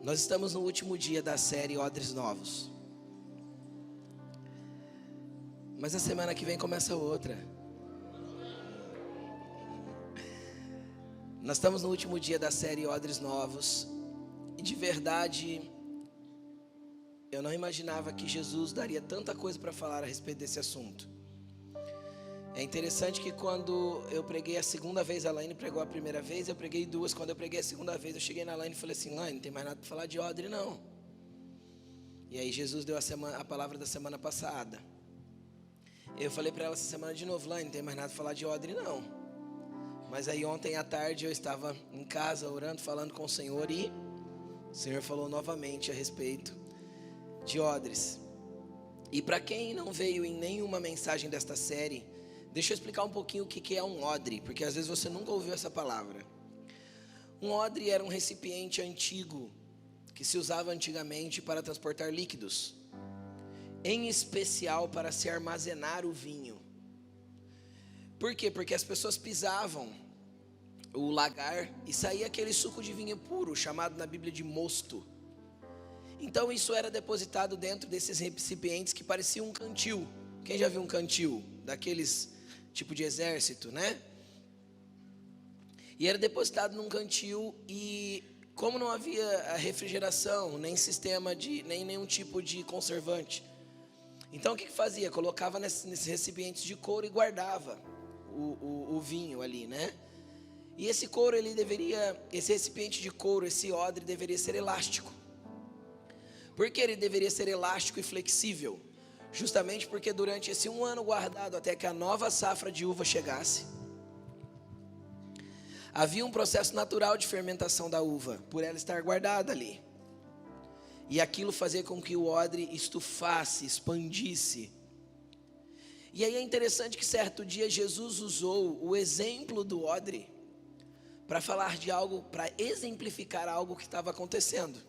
Nós estamos no último dia da série Odres Novos. Mas a semana que vem começa outra. Nós estamos no último dia da série Odres Novos. E de verdade, eu não imaginava que Jesus daria tanta coisa para falar a respeito desse assunto. É interessante que quando eu preguei a segunda vez, a Laine pregou a primeira vez, eu preguei duas. Quando eu preguei a segunda vez, eu cheguei na Laine e falei assim: Laine, não tem mais nada para falar de Odre não. E aí Jesus deu a palavra da semana passada. Eu falei para ela essa semana de novo: Laine, não tem mais nada para falar de Odre não. Mas aí ontem à tarde eu estava em casa orando, falando com o Senhor, e o Senhor falou novamente a respeito de Odres. E para quem não veio em nenhuma mensagem desta série, deixa eu explicar um pouquinho o que é um odre, porque às vezes você nunca ouviu essa palavra. Um odre era um recipiente antigo que se usava antigamente para transportar líquidos, em especial para se armazenar o vinho. Por quê? Porque as pessoas pisavam o lagar e saía aquele suco de vinho puro, chamado na Bíblia de mosto. Então isso era depositado dentro desses recipientes que pareciam um cantil. Quem já viu um cantil? Daqueles tipo de exército, né? E era depositado num cantil, e como não havia refrigeração, nem sistema nem nenhum tipo de conservante, então o que fazia? Colocava nesses recipientes de couro e guardava o vinho ali, né? E esse couro, esse recipiente de couro, esse odre deveria ser elástico. Por que ele deveria ser elástico e flexível? Justamente porque durante esse 1 ano guardado até que a nova safra de uva chegasse, havia um processo natural de fermentação da uva, por ela estar guardada ali. E aquilo fazia com que o odre estufasse, expandisse. E aí é interessante que certo dia Jesus usou o exemplo do odre para falar de algo, para exemplificar algo que estava acontecendo.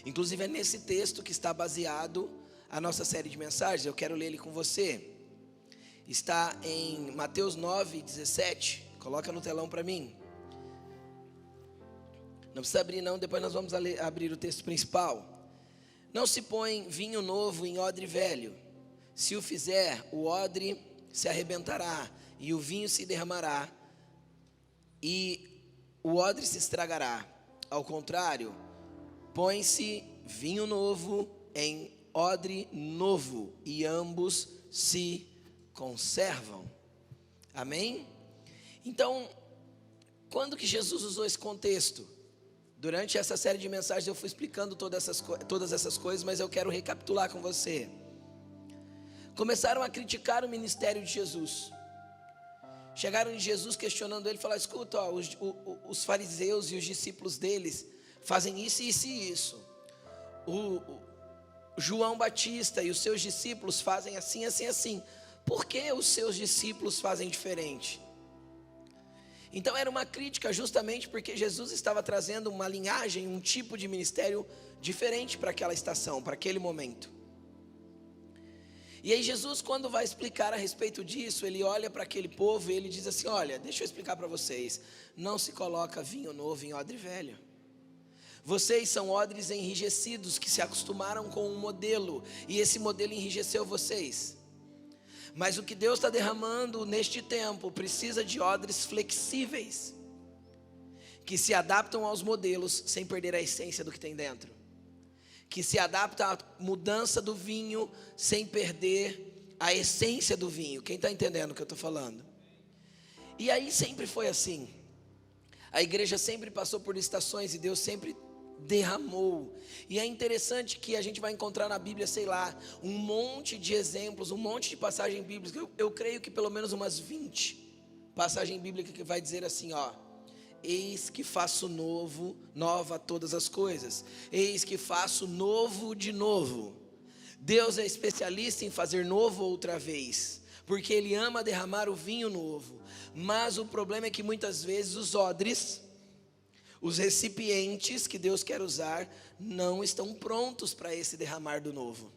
Inclusive é nesse texto que está baseado a nossa série de mensagens. Eu quero ler ele com você. Está em Mateus 9:17. Coloca no telão para mim. Não precisa abrir não, depois nós vamos abrir o texto principal. Não se põe vinho novo em odre velho. Se o fizer, o odre se arrebentará e o vinho se derramará e o odre se estragará. Ao contrário, põe-se vinho novo em odre novo e ambos se conservam. Amém? Então, quando que Jesus usou esse contexto? Durante essa série de mensagens eu fui explicando todas essas coisas, mas eu quero recapitular com você. Começaram a criticar o ministério de Jesus. Chegaram em Jesus questionando ele, falaram: escuta, os fariseus e os discípulos deles fazem isso, isso e isso. O João Batista e os seus discípulos fazem assim, assim, assim. Por que os seus discípulos fazem diferente? Então era uma crítica justamente porque Jesus estava trazendo uma linhagem, um tipo de ministério diferente para aquela estação, para aquele momento. E aí Jesus, quando vai explicar a respeito disso, ele olha para aquele povo e ele diz assim: olha, deixa eu explicar para vocês. Não se coloca vinho novo em odre velho. Vocês são odres enrijecidos que se acostumaram com um modelo, e esse modelo enrijeceu vocês. Mas o que Deus está derramando neste tempo precisa de odres flexíveis, que se adaptam aos modelos sem perder a essência do que tem dentro, que se adaptam à mudança do vinho sem perder a essência do vinho. Quem está entendendo o que eu estou falando? E aí sempre foi assim. A igreja sempre passou por estações e Deus sempre derramou. E é interessante que a gente vai encontrar na Bíblia, sei lá, um monte de exemplos, um monte de passagem bíblica. Eu creio que pelo menos umas 20 passagens bíblicas que vai dizer assim, ó: eis que faço nova todas as coisas. Eis que faço novo de novo. Deus é especialista em fazer novo outra vez, porque Ele ama derramar o vinho novo. Mas o problema é que muitas vezes os odres, os recipientes que Deus quer usar, não estão prontos para esse derramar do novo.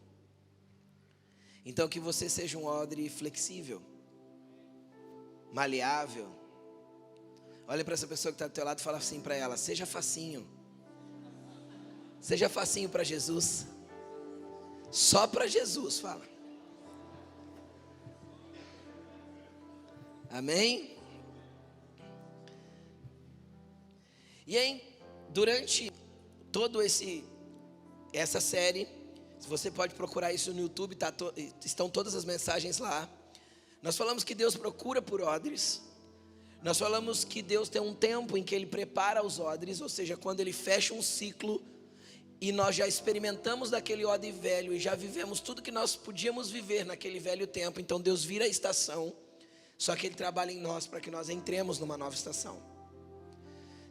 Então que você seja um odre flexível, maleável. Olha para essa pessoa que está do teu lado e fala assim para ela: seja facinho. Seja facinho para Jesus. Só para Jesus, fala. Amém? E aí, durante todo essa série, você pode procurar isso no YouTube, estão todas as mensagens lá. Nós falamos que Deus procura por odres. Nós falamos que Deus tem um tempo em que Ele prepara os odres, ou seja, quando Ele fecha um ciclo e nós já experimentamos daquele odre velho e já vivemos tudo que nós podíamos viver naquele velho tempo. Então Deus vira a estação, só que Ele trabalha em nós para que nós entremos numa nova estação.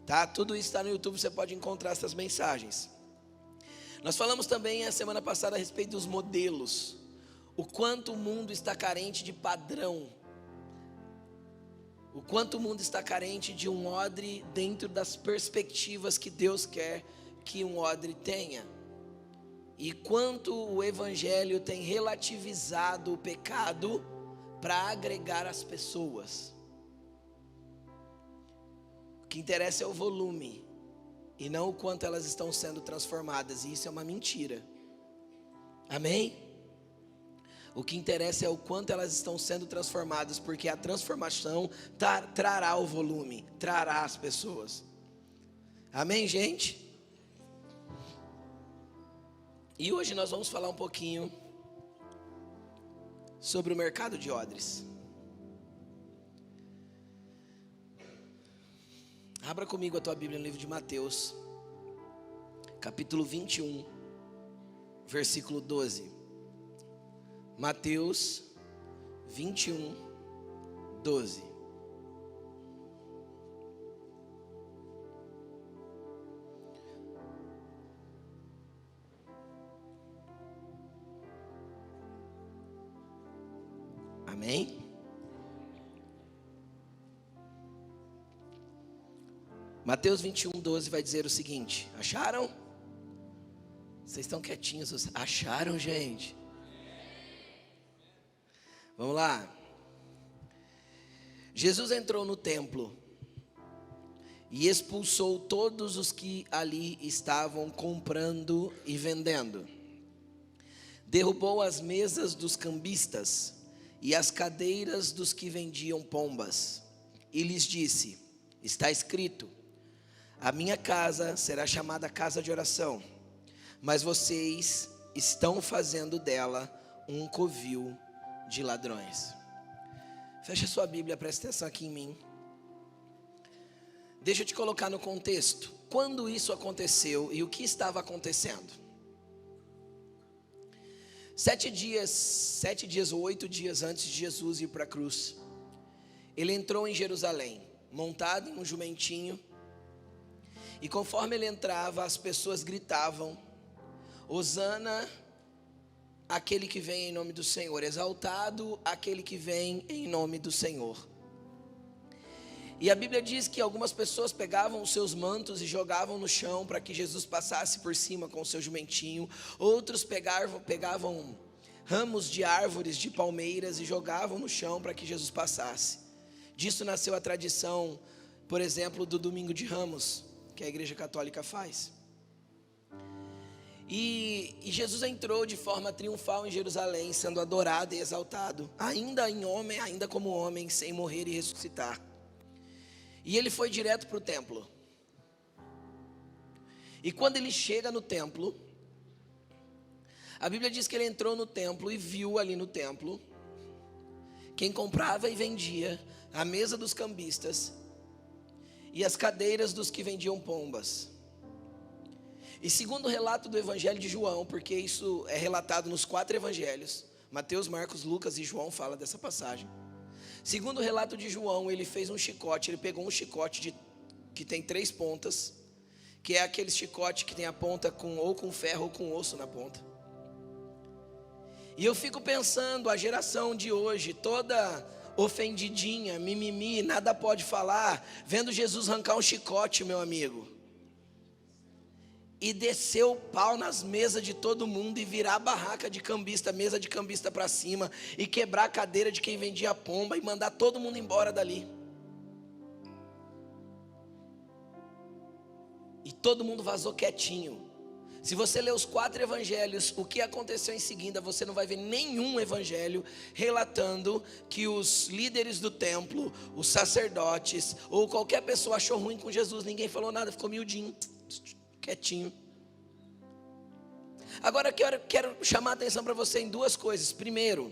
Tá? Tudo isso está no YouTube, você pode encontrar essas mensagens. Nós falamos também a semana passada a respeito dos modelos. O quanto o mundo está carente de padrão. O quanto o mundo está carente de um odre dentro das perspectivas que Deus quer que um odre tenha. E quanto o Evangelho tem relativizado o pecado para agregar as pessoas. O que interessa é o volume e não o quanto elas estão sendo transformadas, e isso é uma mentira. Amém? O que interessa é o quanto elas estão sendo transformadas, porque a transformação trará o volume, trará as pessoas. Amém, gente? E hoje nós vamos falar um pouquinho sobre o mercado de odres. Abra comigo a tua Bíblia no livro de Mateus, capítulo 21, versículo 12. Mateus 21, 12. Amém? Mateus 21, 12 vai dizer o seguinte: acharam? Vocês estão quietinhos? Acharam, gente? Vamos lá. Jesus entrou no templo e expulsou todos os que ali estavam comprando e vendendo. Derrubou as mesas dos cambistas e as cadeiras dos que vendiam pombas. E lhes disse: está escrito, a minha casa será chamada casa de oração, mas vocês estão fazendo dela um covil de ladrões. Fecha sua Bíblia, presta atenção aqui em mim. Deixa eu te colocar no contexto. Quando isso aconteceu e o que estava acontecendo? 7 dias ou 8 dias antes de Jesus ir para a cruz, ele entrou em Jerusalém, montado em um jumentinho. E conforme ele entrava, as pessoas gritavam: Hosana, aquele que vem em nome do Senhor, exaltado aquele que vem em nome do Senhor. E a Bíblia diz que algumas pessoas pegavam os seus mantos e jogavam no chão para que Jesus passasse por cima com o seu jumentinho. Outros pegavam ramos de árvores, de palmeiras, e jogavam no chão para que Jesus passasse. Disso nasceu a tradição, por exemplo, do Domingo de Ramos, que a Igreja Católica faz. E Jesus entrou de forma triunfal em Jerusalém, sendo adorado e exaltado, ainda em homem, ainda como homem, sem morrer e ressuscitar. E ele foi direto para o templo. E quando ele chega no templo, a Bíblia diz que ele entrou no templo e viu ali no templo quem comprava e vendia, a mesa dos cambistas e as cadeiras dos que vendiam pombas. E segundo o relato do Evangelho de João, porque isso é relatado nos 4 evangelhos, Mateus, Marcos, Lucas e João fala dessa passagem. Segundo o relato de João, ele fez um chicote, ele pegou um chicote que tem 3 pontas, que é aquele chicote que tem a ponta ou com ferro ou com osso na ponta. E eu fico pensando, a geração de hoje, toda ofendidinha, mimimi, nada pode falar, vendo Jesus arrancar um chicote, meu amigo, e descer o pau nas mesas de todo mundo e virar a barraca de cambista, mesa de cambista para cima, e quebrar a cadeira de quem vendia pomba e mandar todo mundo embora dali. E todo mundo vazou quietinho. Se você ler os 4 evangelhos, o que aconteceu em seguida, você não vai ver nenhum evangelho relatando que os líderes do templo, os sacerdotes, ou qualquer pessoa achou ruim com Jesus. Ninguém falou nada, ficou miudinho, quietinho. Agora quero chamar a atenção para você em 2 coisas. Primeiro,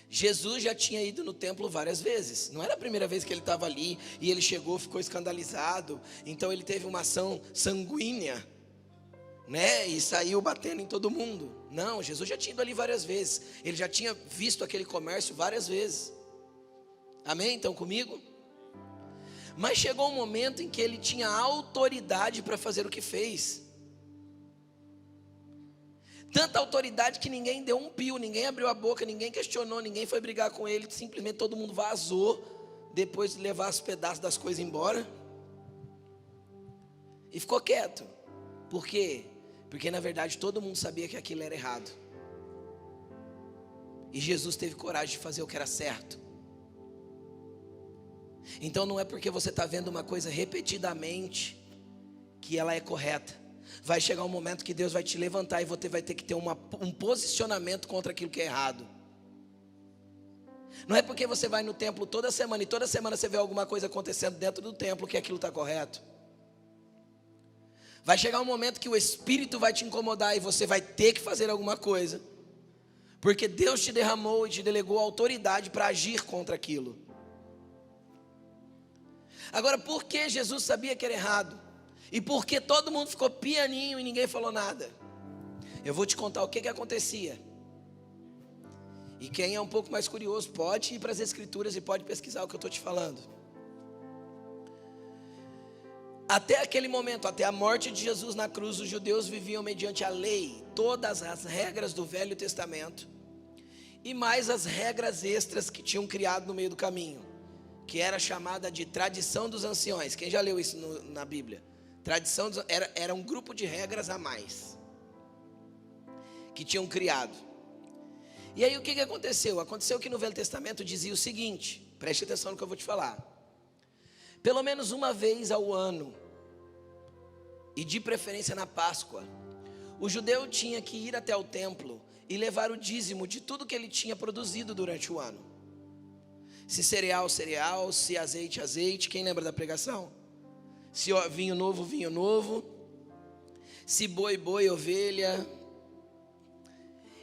Jesus já tinha ido no templo várias vezes. Não era a primeira vez que ele estava ali e ele chegou, ficou escandalizado. Então ele teve uma ação sanguínea, né? E saiu batendo em todo mundo. Não, Jesus já tinha ido ali várias vezes. Ele já tinha visto aquele comércio várias vezes. Amém? Então comigo? Mas chegou um momento em que ele tinha autoridade para fazer o que fez. Tanta autoridade que ninguém deu um pio, ninguém abriu a boca, ninguém questionou, ninguém foi brigar com ele. Simplesmente todo mundo vazou, depois de levar os pedaços das coisas embora. E ficou quieto. Por quê? Porque na verdade todo mundo sabia que aquilo era errado. E Jesus teve coragem de fazer o que era certo. Então não é porque você está vendo uma coisa repetidamente que ela é correta. Vai chegar um momento que Deus vai te levantar e você vai ter que ter um posicionamento contra aquilo que é errado. Não é porque você vai no templo toda semana e toda semana você vê alguma coisa acontecendo dentro do templo que aquilo está correto. Vai chegar um momento que o Espírito vai te incomodar e você vai ter que fazer alguma coisa, porque Deus te derramou e te delegou autoridade para agir contra aquilo. Agora, por que Jesus sabia que era errado? E por que todo mundo ficou pianinho e ninguém falou nada? Eu vou te contar o que acontecia. E quem é um pouco mais curioso pode ir para as Escrituras e pode pesquisar o que eu estou te falando. Até aquele momento, até a morte de Jesus na cruz, os judeus viviam mediante a lei, todas as regras do Velho Testamento, e mais as regras extras que tinham criado no meio do caminho, que era chamada de tradição dos anciões. Quem já leu isso na Bíblia? Tradição era um grupo de regras a mais que tinham criado. E aí o que aconteceu? Aconteceu que no Velho Testamento dizia o seguinte, preste atenção no que eu vou te falar. Pelo menos uma vez ao ano, e de preferência na Páscoa, o judeu tinha que ir até o templo e levar o dízimo de tudo que ele tinha produzido durante o ano. Se cereal, cereal, se azeite, azeite. Quem lembra da pregação? Se vinho novo, vinho novo. Se boi, boi, ovelha.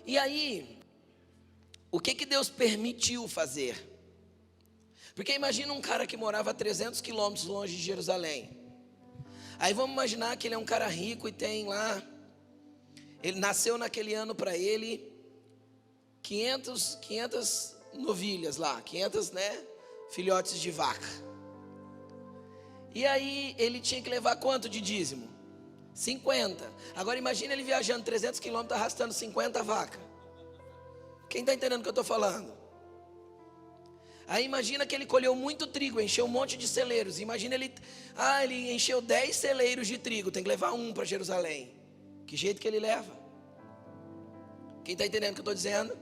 E aí, o que Deus permitiu fazer? Porque imagina um cara que morava a 300 quilômetros longe de Jerusalém. Aí vamos imaginar que ele é um cara rico e tem lá, ele nasceu naquele ano para ele 500 novilhas lá, 500, filhotes de vaca. E aí ele tinha que levar quanto de dízimo? 50. Agora imagina ele viajando 300 quilômetros arrastando 50 vacas. Quem está entendendo o que eu estou falando? Aí imagina que ele colheu muito trigo, encheu um monte de celeiros. Imagina ele encheu 10 celeiros de trigo, tem que levar um para Jerusalém. Que jeito que ele leva? Quem está entendendo o que eu estou dizendo?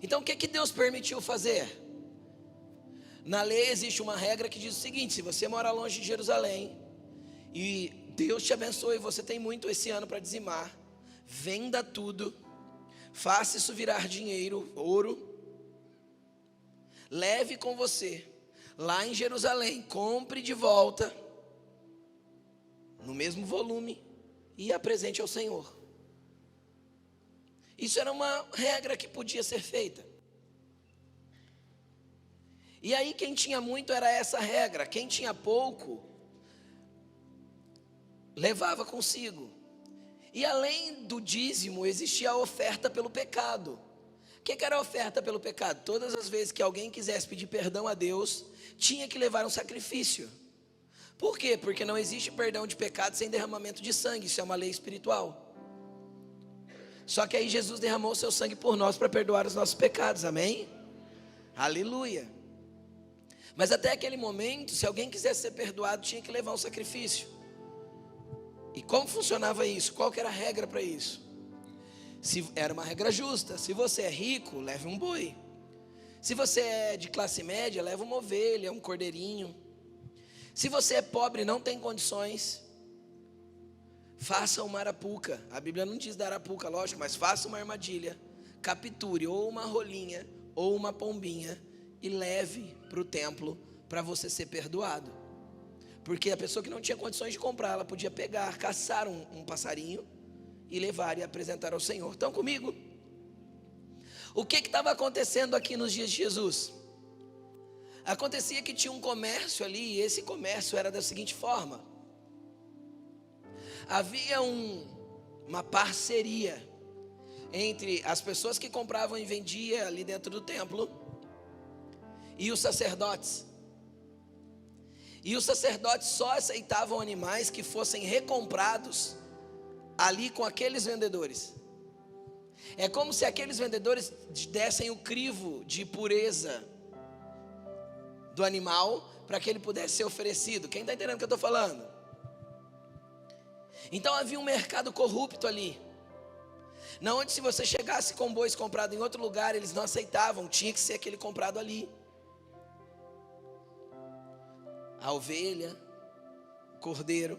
Então o que Deus permitiu fazer? Na lei existe uma regra que diz o seguinte: se você mora longe de Jerusalém e Deus te abençoe, você tem muito esse ano para dizimar, venda tudo, faça isso virar dinheiro, ouro, leve com você lá em Jerusalém, compre de volta no mesmo volume e apresente ao Senhor. Isso era uma regra que podia ser feita. E aí quem tinha muito era essa regra, quem tinha pouco levava consigo. E além do dízimo existia a oferta pelo pecado. O que era a oferta pelo pecado? Todas as vezes que alguém quisesse pedir perdão a Deus, tinha que levar um sacrifício. Por quê? Porque não existe perdão de pecado sem derramamento de sangue, isso é uma lei espiritual. Só que aí Jesus derramou o seu sangue por nós para perdoar os nossos pecados, amém? Aleluia. Mas até aquele momento, se alguém quisesse ser perdoado, tinha que levar um sacrifício. E como funcionava isso? Qual que era a regra para isso? Era uma regra justa. Se você é rico, leve um boi. Se você é de classe média, leva uma ovelha, um cordeirinho. Se você é pobre e não tem condições, faça uma arapuca. A Bíblia não diz da arapuca, lógico, mas faça uma armadilha, capture ou uma rolinha ou uma pombinha e leve para o templo para você ser perdoado. Porque a pessoa que não tinha condições de comprar, ela podia pegar, caçar um passarinho e levar e apresentar ao Senhor. Estão comigo? O que estava acontecendo aqui nos dias de Jesus? Acontecia que tinha um comércio ali, e esse comércio era da seguinte forma: havia uma parceria entre as pessoas que compravam e vendiam ali dentro do templo e os sacerdotes. E os sacerdotes só aceitavam animais que fossem recomprados ali com aqueles vendedores. É como se aqueles vendedores dessem o crivo de pureza do animal para que ele pudesse ser oferecido. Quem está entendendo o que eu estou falando? Então havia um mercado corrupto ali, na onde se você chegasse com bois comprado em outro lugar, eles não aceitavam, tinha que ser aquele comprado ali. A ovelha, o cordeiro.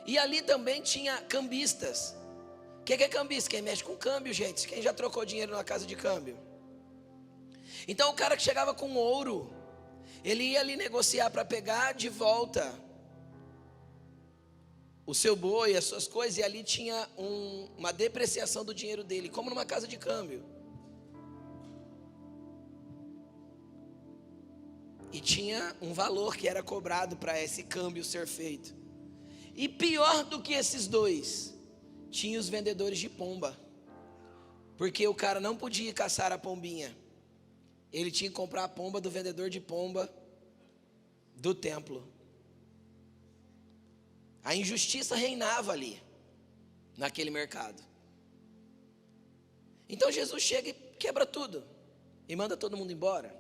E ali também tinha cambistas. O que é cambista? Quem mexe com câmbio, gente. Quem já trocou dinheiro na casa de câmbio? Então o cara que chegava com ouro, ele ia ali negociar para pegar de volta o seu boi, as suas coisas, e ali tinha uma depreciação do dinheiro dele, como numa casa de câmbio. E tinha um valor que era cobrado para esse câmbio ser feito. E pior do que esses dois, tinha os vendedores de pomba. Porque o cara não podia caçar a pombinha, ele tinha que comprar a pomba do vendedor de pomba do templo. A injustiça reinava ali, naquele mercado. Então Jesus chega e quebra tudo e manda todo mundo embora.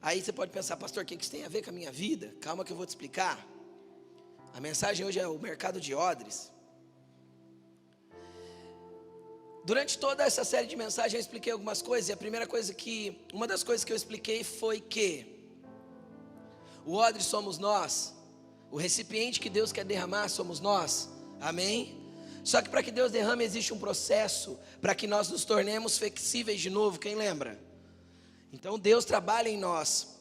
Aí você pode pensar: pastor, o que isso tem a ver com a minha vida? Calma que eu vou te explicar. A mensagem hoje é o mercado de odres. Durante toda essa série de mensagens eu expliquei algumas coisas, e uma das coisas que eu expliquei foi que o odre somos nós, o recipiente que Deus quer derramar somos nós, amém? Só que para que Deus derrame existe um processo, para que nós nos tornemos flexíveis de novo, quem lembra? Então Deus trabalha em nós.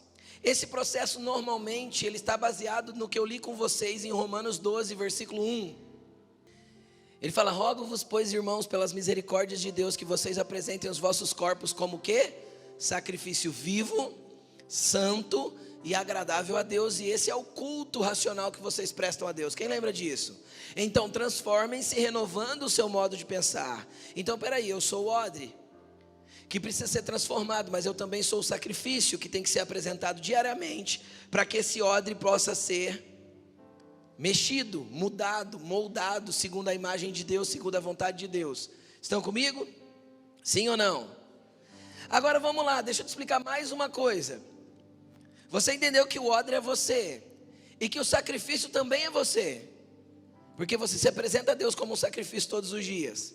Esse processo normalmente ele está baseado no que eu li com vocês em Romanos 12, versículo 1. Ele fala: rogo-vos, pois, irmãos, pelas misericórdias de Deus, que vocês apresentem os vossos corpos como o quê? Sacrifício vivo, santo e agradável a Deus. E esse é o culto racional que vocês prestam a Deus. Quem lembra disso? Então transformem-se renovando o seu modo de pensar. Então peraí, eu sou o odre que precisa ser transformado, mas eu também sou o sacrifício que tem que ser apresentado diariamente para que esse odre possa ser mexido, mudado, moldado segundo a imagem de Deus, segundo a vontade de Deus. Estão comigo? Sim ou não? Agora vamos lá, deixa eu te explicar mais uma coisa. Você entendeu que o odre é você e que o sacrifício também é você, porque você se apresenta a Deus como um sacrifício todos os dias.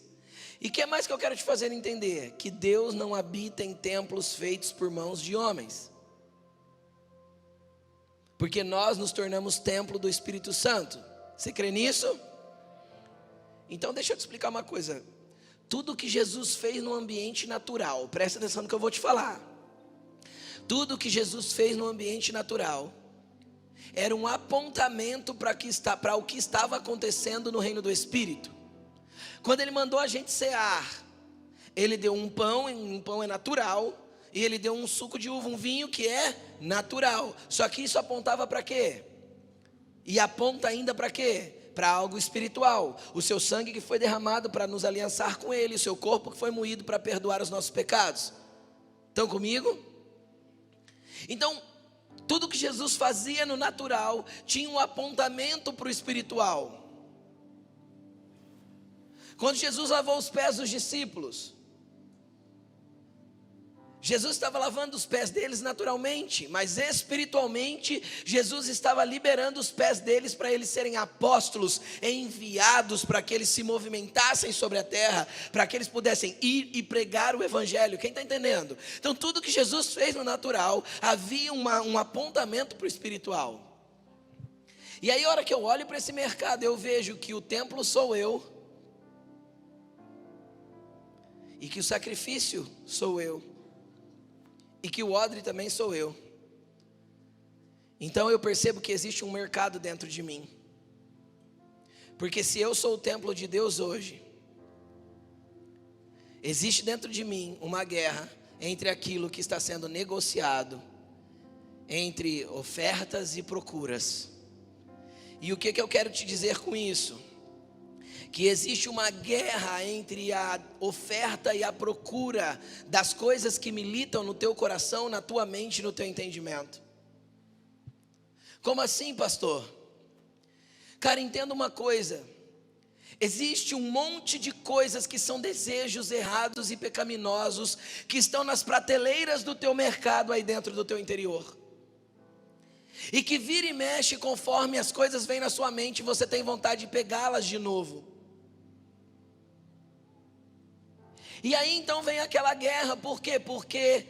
E o que mais que eu quero te fazer entender? Que Deus não habita em templos feitos por mãos de homens, porque nós nos tornamos templo do Espírito Santo. Você crê nisso? Então deixa eu te explicar uma coisa. Tudo que Jesus fez no ambiente natural, presta atenção no que eu vou te falar. Tudo que Jesus fez no ambiente natural era um apontamento para o que estava acontecendo no reino do Espírito. Quando ele mandou a gente cear, ele deu um pão é natural, e ele deu um suco de uva, um vinho que é natural. Só que isso apontava para quê? E aponta ainda para quê? Para algo espiritual. O seu sangue que foi derramado para nos aliançar com ele, o seu corpo que foi moído para perdoar os nossos pecados. Estão comigo? Então, tudo que Jesus fazia no natural tinha um apontamento para o espiritual. Quando Jesus lavou os pés dos discípulos, Jesus estava lavando os pés deles naturalmente, mas espiritualmente Jesus estava liberando os pés deles para eles serem apóstolos, enviados para que eles se movimentassem sobre a terra, para que eles pudessem ir e pregar o evangelho. Quem está entendendo? Então tudo que Jesus fez no natural, havia um apontamento para o espiritual. E aí a hora que eu olho para esse mercado, eu vejo que o templo sou eu, e que o sacrifício sou eu, e que o odre também sou eu. Então eu percebo que existe um mercado dentro de mim. Porque se eu sou o templo de Deus hoje, existe dentro de mim uma guerra entre aquilo que está sendo negociado, entre ofertas e procuras. E o que eu quero te dizer com isso? Que existe uma guerra entre a oferta e a procura das coisas que militam no teu coração, na tua mente e no teu entendimento. Como assim, pastor? Cara, entenda uma coisa. Existe um monte de coisas que são desejos errados e pecaminosos que estão nas prateleiras do teu mercado aí dentro do teu interior. E que vira e mexe conforme as coisas vêm na sua mente, você tem vontade de pegá-las de novo. E aí então vem aquela guerra, por quê? Porque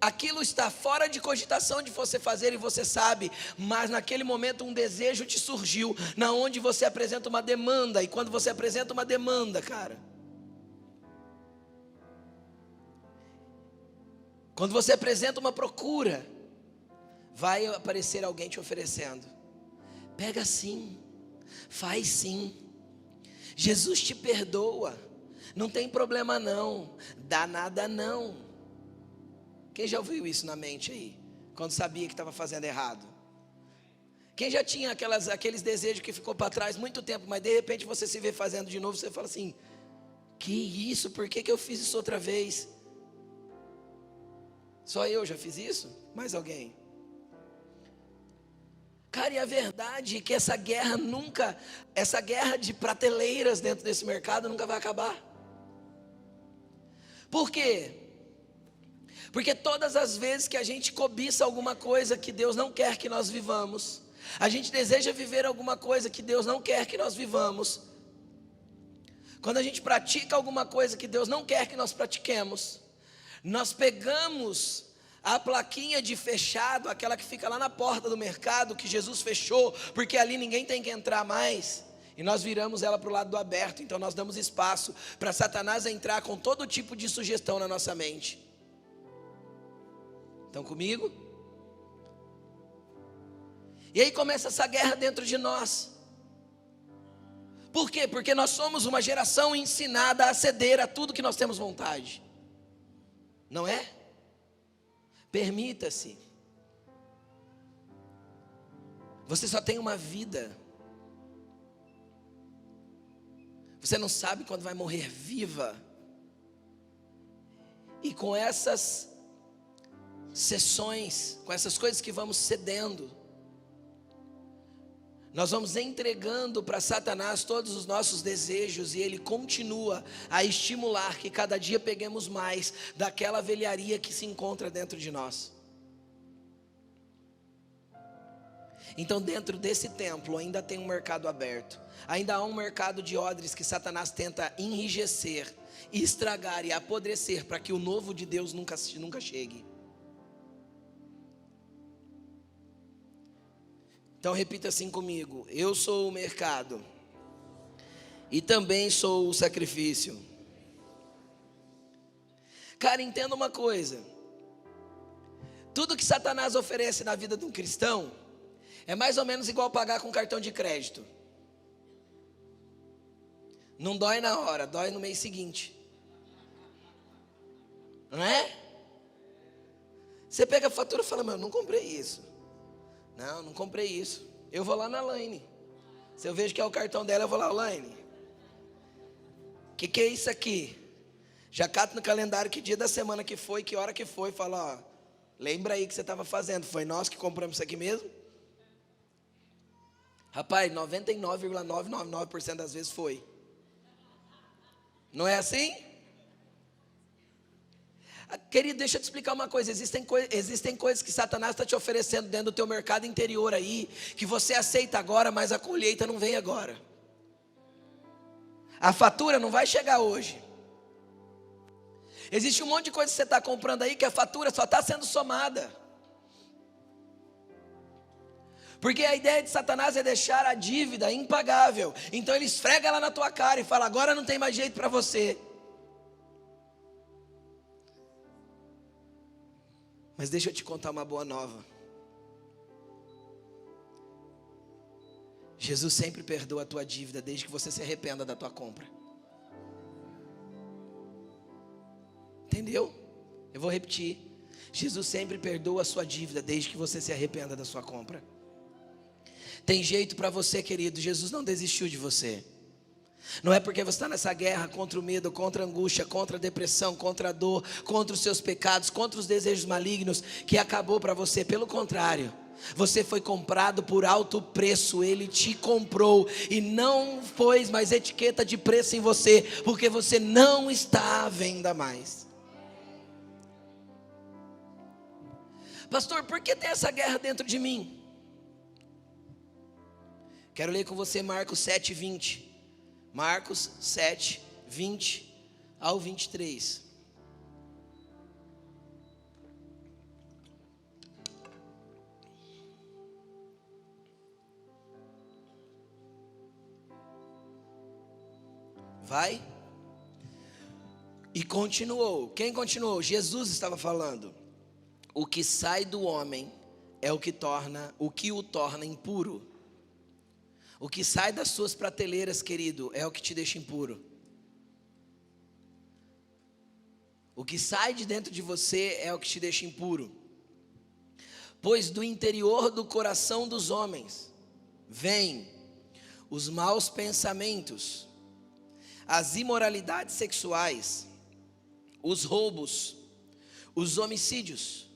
aquilo está fora de cogitação de você fazer e você sabe, mas naquele momento um desejo te surgiu, na onde você apresenta uma demanda, e quando você apresenta uma demanda, cara, quando você apresenta uma procura, vai aparecer alguém te oferecendo, pega sim, faz sim, Jesus te perdoa, não tem problema não, dá nada não. Quem já ouviu isso na mente aí? Quando sabia que estava fazendo errado? Quem já tinha aqueles desejos que ficou para trás muito tempo, mas de repente você se vê fazendo de novo, você fala assim, que isso? Por que eu fiz isso outra vez? Só eu já fiz isso? Mais alguém? Cara, e a verdade é que essa guerra de prateleiras dentro desse mercado nunca vai acabar. Por quê? Porque todas as vezes que a gente cobiça alguma coisa que Deus não quer que nós vivamos, a gente deseja viver alguma coisa que Deus não quer que nós vivamos, quando a gente pratica alguma coisa que Deus não quer que nós pratiquemos, nós pegamos a plaquinha de fechado, aquela que fica lá na porta do mercado, que Jesus fechou, porque ali ninguém tem que entrar mais, e nós viramos ela para o lado do aberto. Então nós damos espaço para Satanás entrar com todo tipo de sugestão na nossa mente. Estão comigo? E aí começa essa guerra dentro de nós. Por quê? Porque nós somos uma geração ensinada a ceder a tudo que nós temos vontade. Não é? Permita-se. Você só tem uma vida. Você não sabe quando vai morrer viva. E com essas sessões, com essas coisas que vamos cedendo, nós vamos entregando para Satanás todos os nossos desejos, e ele continua a estimular que cada dia peguemos mais daquela velharia que se encontra dentro de nós. Então dentro desse templo ainda tem um mercado aberto, ainda há um mercado de odres que Satanás tenta enrijecer, estragar e apodrecer para que o novo de Deus nunca chegue. Então repita assim comigo: eu sou o mercado e também sou o sacrifício. Cara, entenda uma coisa: tudo que Satanás oferece na vida de um cristão é mais ou menos igual pagar com cartão de crédito. Não dói na hora, dói no mês seguinte. Não é? Você pega a fatura e fala, mas eu não comprei isso. Não comprei isso. Eu vou lá na Laine. Se eu vejo que é o cartão dela, eu vou lá, Laine, que é isso aqui? Já cato no calendário que dia da semana que foi, que hora que foi. Fala, ó, lembra aí que você estava fazendo. Foi nós que compramos isso aqui mesmo? Rapaz, 99,999% das vezes foi. Não é assim? Querido, deixa eu te explicar uma coisa. Existem coisas que Satanás está te oferecendo dentro do teu mercado interior aí, que você aceita agora, mas a colheita não vem agora. A fatura não vai chegar hoje. Existe um monte de coisa que você está comprando aí, que a fatura só está sendo somada. Porque a ideia de Satanás é deixar a dívida impagável. Então ele esfrega ela na tua cara e fala: agora não tem mais jeito para você. Mas deixa eu te contar uma boa nova. Jesus sempre perdoa a tua dívida desde que você se arrependa da tua compra. Entendeu? Eu vou repetir. Jesus sempre perdoa a sua dívida desde que você se arrependa da sua compra. Tem jeito para você, querido. Jesus não desistiu de você. Não é porque você está nessa guerra contra o medo, contra a angústia, contra a depressão, contra a dor, contra os seus pecados, contra os desejos malignos, que acabou para você. Pelo contrário, você foi comprado por alto preço. Ele te comprou e não pôs mais etiqueta de preço em você, porque você não está à venda mais. Pastor, por que tem essa guerra dentro de mim? Quero ler com você Marcos 7:20. Marcos 7:20 ao 23. Vai. E continuou. Quem continuou? Jesus estava falando. O que sai do homem é o que o torna impuro. O que sai das suas prateleiras, querido, é o que te deixa impuro. O que sai de dentro de você é o que te deixa impuro. Pois do interior do coração dos homens vêm os maus pensamentos, as imoralidades sexuais, os roubos, os homicídios,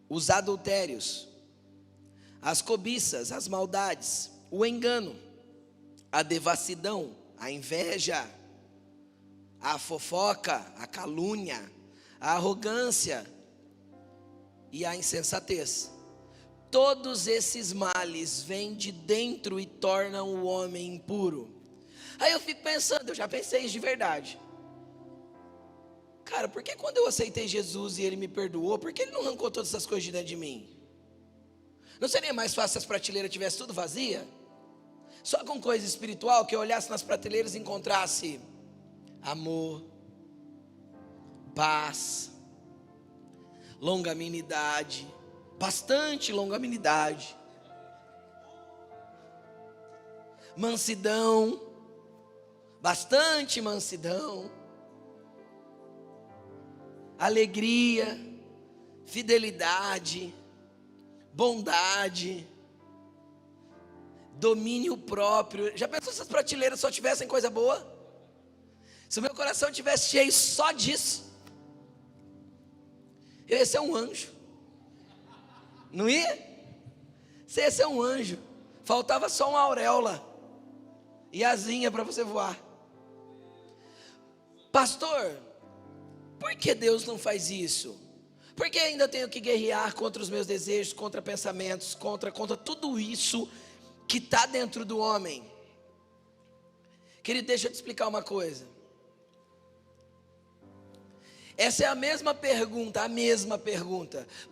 os adultérios, as cobiças, as maldades, o engano, a devassidão, a inveja, a fofoca, a calúnia, a arrogância e a insensatez. Todos esses males vêm de dentro e tornam o homem impuro. Aí eu fico pensando, eu já pensei isso de verdade. Cara, por que quando eu aceitei Jesus e Ele me perdoou, por que Ele não arrancou todas essas coisas de dentro de mim? Não seria mais fácil se as prateleiras tivessem tudo vazia? Só com coisa espiritual, que eu olhasse nas prateleiras e encontrasse amor, paz, longanimidade, bastante longanimidade, mansidão, bastante mansidão, alegria, fidelidade, bondade, domínio próprio. Já pensou se as prateleiras só tivessem coisa boa? Se o meu coração tivesse cheio só disso, eu ia ser um anjo. Não ia? Você ia ser um anjo. Faltava só uma auréola e asinha para você voar. Pastor, por que Deus não faz isso? Por que ainda tenho que guerrear contra os meus desejos, contra pensamentos, contra tudo isso que está dentro do homem? Querido, deixa eu te explicar uma coisa. Essa é a mesma pergunta.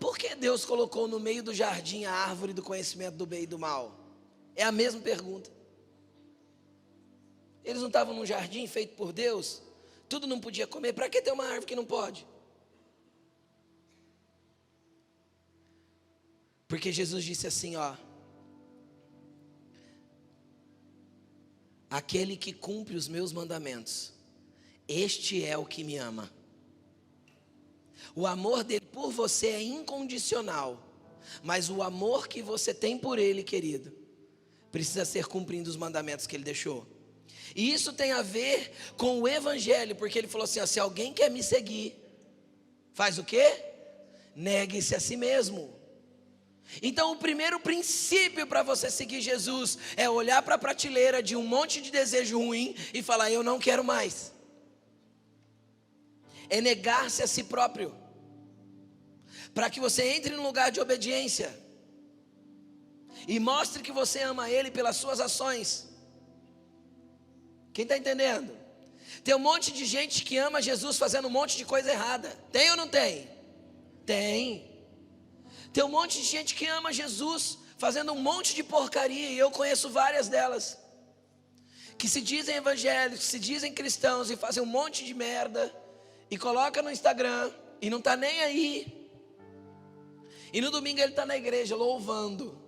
Por que Deus colocou no meio do jardim a árvore do conhecimento do bem e do mal? É a mesma pergunta. Eles não estavam num jardim feito por Deus? Tudo não podia comer, para que ter uma árvore que não pode? Porque Jesus disse assim, ó: aquele que cumpre os meus mandamentos, este é o que me ama. O amor dele por você é incondicional, mas o amor que você tem por ele, querido, precisa ser cumprindo os mandamentos que ele deixou. E isso tem a ver com o evangelho, porque ele falou assim, ó, se alguém quer me seguir, faz o quê? Negue-se a si mesmo. Então o primeiro princípio para você seguir Jesus é olhar para a prateleira de um monte de desejo ruim e falar, eu não quero mais. É negar-se a si próprio, para que você entre num lugar de obediência e mostre que você ama Ele pelas suas ações. Quem está entendendo? Tem um monte de gente que ama Jesus fazendo um monte de coisa errada. Tem ou não tem? Tem. Tem um monte de gente que ama Jesus fazendo um monte de porcaria, e eu conheço várias delas, que se dizem evangélicos, se dizem cristãos e fazem um monte de merda, e coloca no Instagram, e não está nem aí, e no domingo ele está na igreja louvando,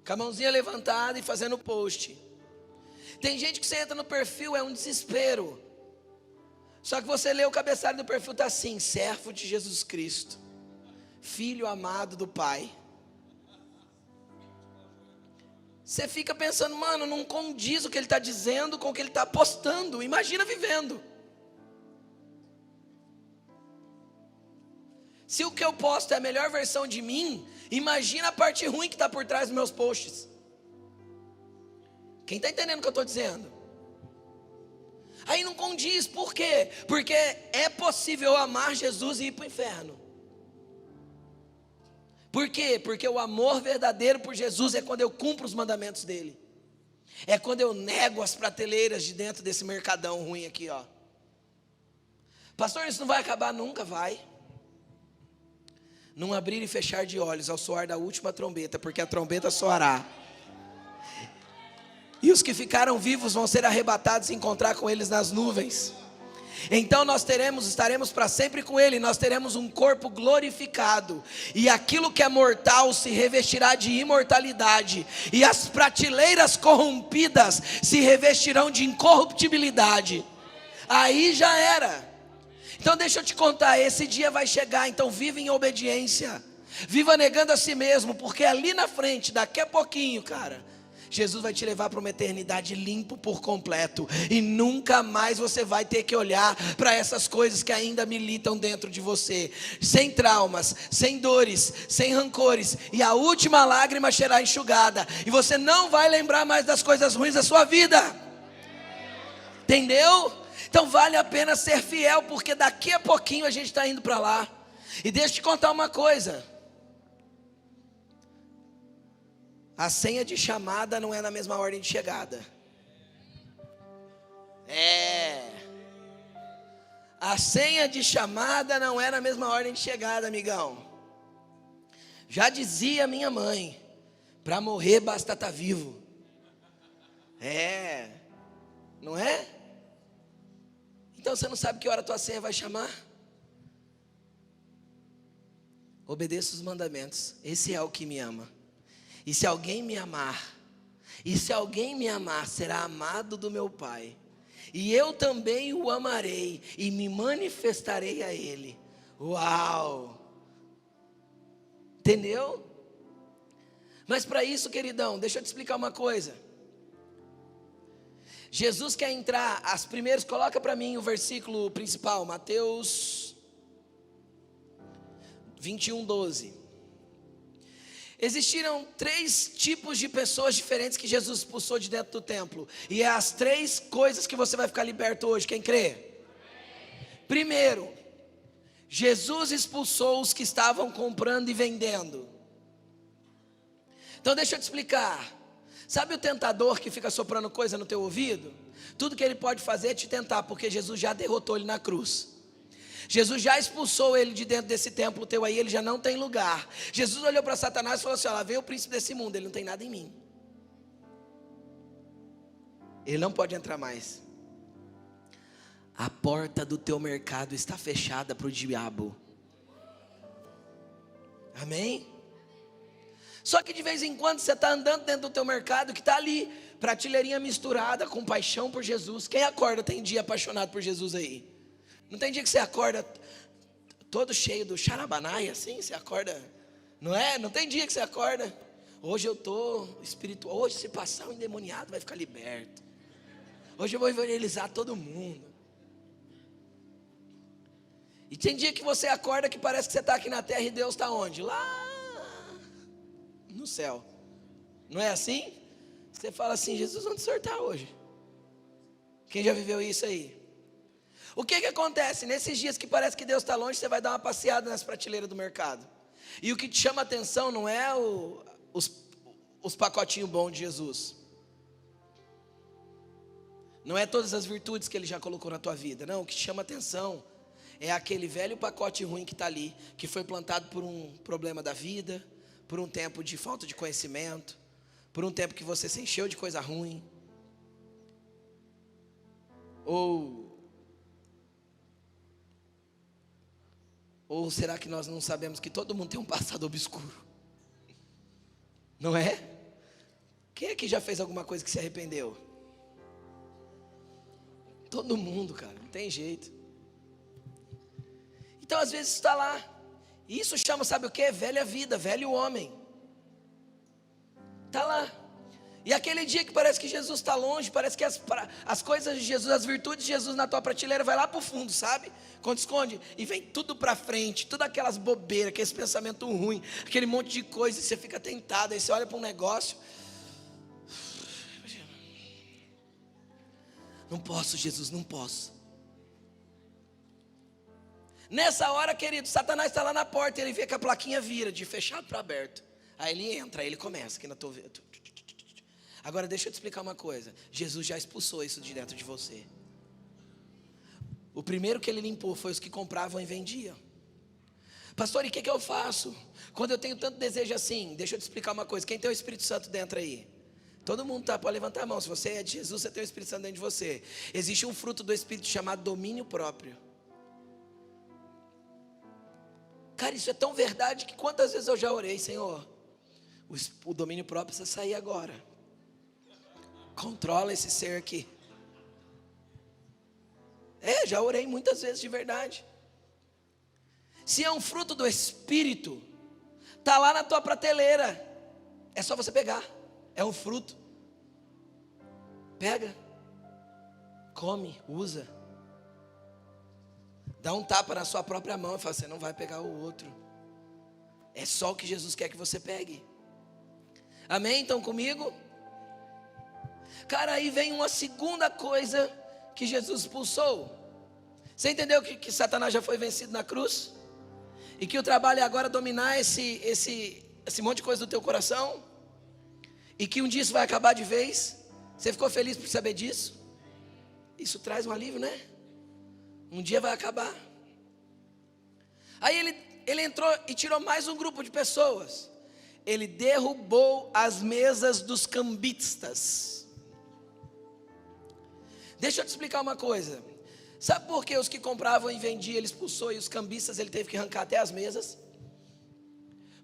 com a mãozinha levantada e fazendo post. Tem gente que você entra no perfil, é um desespero, só que você lê o cabeçalho do perfil, está assim: servo de Jesus Cristo, filho amado do Pai. Você fica pensando, mano, não condiz o que ele está dizendo com o que ele está postando. Imagina vivendo. Se o que eu posto é a melhor versão de mim, imagina a parte ruim que está por trás dos meus posts. Quem está entendendo o que eu estou dizendo? Aí não condiz, por quê? Porque é possível amar Jesus e ir para o inferno. Por quê? Porque o amor verdadeiro por Jesus é quando eu cumpro os mandamentos dele. É quando eu nego as prateleiras de dentro desse mercadão ruim aqui, ó. Pastor, isso não vai acabar nunca, vai. Num abrir e fechar de olhos ao soar da última trombeta, porque a trombeta soará. E os que ficaram vivos vão ser arrebatados e encontrar com eles nas nuvens. Então nós estaremos para sempre com Ele, nós teremos um corpo glorificado, e aquilo que é mortal se revestirá de imortalidade, e as prateleiras corrompidas se revestirão de incorruptibilidade. Aí já era. Então deixa eu te contar, esse dia vai chegar, então viva em obediência, viva negando a si mesmo, porque ali na frente, daqui a pouquinho, cara, Jesus vai te levar para uma eternidade limpo por completo, e nunca mais você vai ter que olhar para essas coisas que ainda militam dentro de você, sem traumas, sem dores, sem rancores, e a última lágrima será enxugada, e você não vai lembrar mais das coisas ruins da sua vida. Entendeu? Então vale a pena ser fiel, porque daqui a pouquinho a gente está indo para lá. E deixa eu te contar uma coisa: a senha de chamada não é na mesma ordem de chegada. A senha de chamada não é na mesma ordem de chegada, amigão. Já dizia minha mãe: para morrer basta estar vivo. Não é? Então você não sabe que hora a tua senha vai chamar? Obedeça os mandamentos. Esse é o que me ama. E se alguém me amar, será amado do meu Pai. E eu também o amarei e me manifestarei a ele. Uau! Entendeu? Mas para isso, queridão, deixa eu te explicar uma coisa. Jesus quer entrar, as primeiras, coloca para mim o versículo principal, Mateus 21:12. Existiram 3 tipos de pessoas diferentes que Jesus expulsou de dentro do templo. E é as 3 coisas que você vai ficar liberto hoje, quem crê? Primeiro, Jesus expulsou os que estavam comprando e vendendo. Então deixa eu te explicar. Sabe o tentador que fica soprando coisa no teu ouvido? Tudo que ele pode fazer é te tentar, porque Jesus já derrotou ele na cruz. Jesus já expulsou ele de dentro desse templo teu aí, ele já não tem lugar. Jesus olhou para Satanás e falou assim: ó, lá veio o príncipe desse mundo, ele não tem nada em mim. Ele não pode entrar mais. A porta do teu mercado está fechada para o diabo. Amém? Só que de vez em quando você está andando dentro do teu mercado, que está ali, prateleirinha misturada com paixão por Jesus. Quem acorda tem dia apaixonado por Jesus aí? Não tem dia que você acorda todo cheio do xarabanai assim, você acorda, não é? Não tem dia que você acorda, hoje eu estou espiritual, hoje se passar um endemoniado vai ficar liberto, hoje eu vou evangelizar todo mundo. E tem dia que você acorda que parece que você está aqui na terra e Deus está onde? Lá no céu. Não é assim? Você fala assim: Jesus, onde o senhor está hoje? Quem já viveu isso aí? O que acontece? Nesses dias que parece que Deus está longe, você vai dar uma passeada nas prateleiras do mercado. E o que te chama a atenção não é os pacotinhos bons de Jesus. Não é todas as virtudes que Ele já colocou na tua vida. Não, o que te chama a atenção é aquele velho pacote ruim que está ali, que foi plantado por um problema da vida, por um tempo de falta de conhecimento, por um tempo que você se encheu de coisa ruim, ou será que nós não sabemos que todo mundo tem um passado obscuro? Não é? Quem aqui já fez alguma coisa que se arrependeu? Todo mundo, cara, não tem jeito. Então às vezes está lá. Isso chama, sabe o que? Velha vida, velho homem. Está lá. E aquele dia que parece que Jesus está longe, parece que as coisas de Jesus, as virtudes de Jesus na tua prateleira vai lá para o fundo, sabe? Quando esconde, e vem tudo para frente, todas aquelas bobeiras, aqueles pensamentos ruins, aquele monte de coisa, e você fica tentado, aí você olha para um negócio. Não posso, Jesus, não posso. Nessa hora, querido, Satanás está lá na porta, ele vê que a plaquinha vira de fechado para aberto. Aí ele entra, aí ele começa aqui na tua vida. Agora deixa eu te explicar uma coisa. Jesus já expulsou isso de dentro de você. O primeiro que ele limpou foi os que compravam e vendiam. Pastor, e o que eu faço? Quando eu tenho tanto desejo assim, deixa eu te explicar uma coisa. Quem tem o Espírito Santo dentro aí? Todo mundo pode levantar a mão. Se você é de Jesus, você tem o Espírito Santo dentro de você. Existe um fruto do Espírito chamado domínio próprio. Cara, isso é tão verdade que quantas vezes eu já orei, Senhor, o domínio próprio precisa sair agora. Controla esse ser aqui. Já orei muitas vezes de verdade. Se é um fruto do Espírito, está lá na tua prateleira, é só você pegar. É um fruto. Pega, come, usa. Dá um tapa na sua própria mão e fala, você não vai pegar o outro. É só o que Jesus quer que você pegue. Amém? Estão comigo? Cara, aí vem uma segunda coisa que Jesus expulsou. Você entendeu que Satanás já foi vencido na cruz? E que o trabalho é agora dominar esse monte de coisa do teu coração? E que um dia isso vai acabar de vez? Você ficou feliz por saber disso? Isso traz um alívio, né? Um dia vai acabar. Aí ele entrou e tirou mais um grupo de pessoas. Ele derrubou as mesas dos cambistas. Deixa eu te explicar uma coisa. Sabe por que os que compravam e vendiam ele expulsou e os cambistas ele teve que arrancar até as mesas?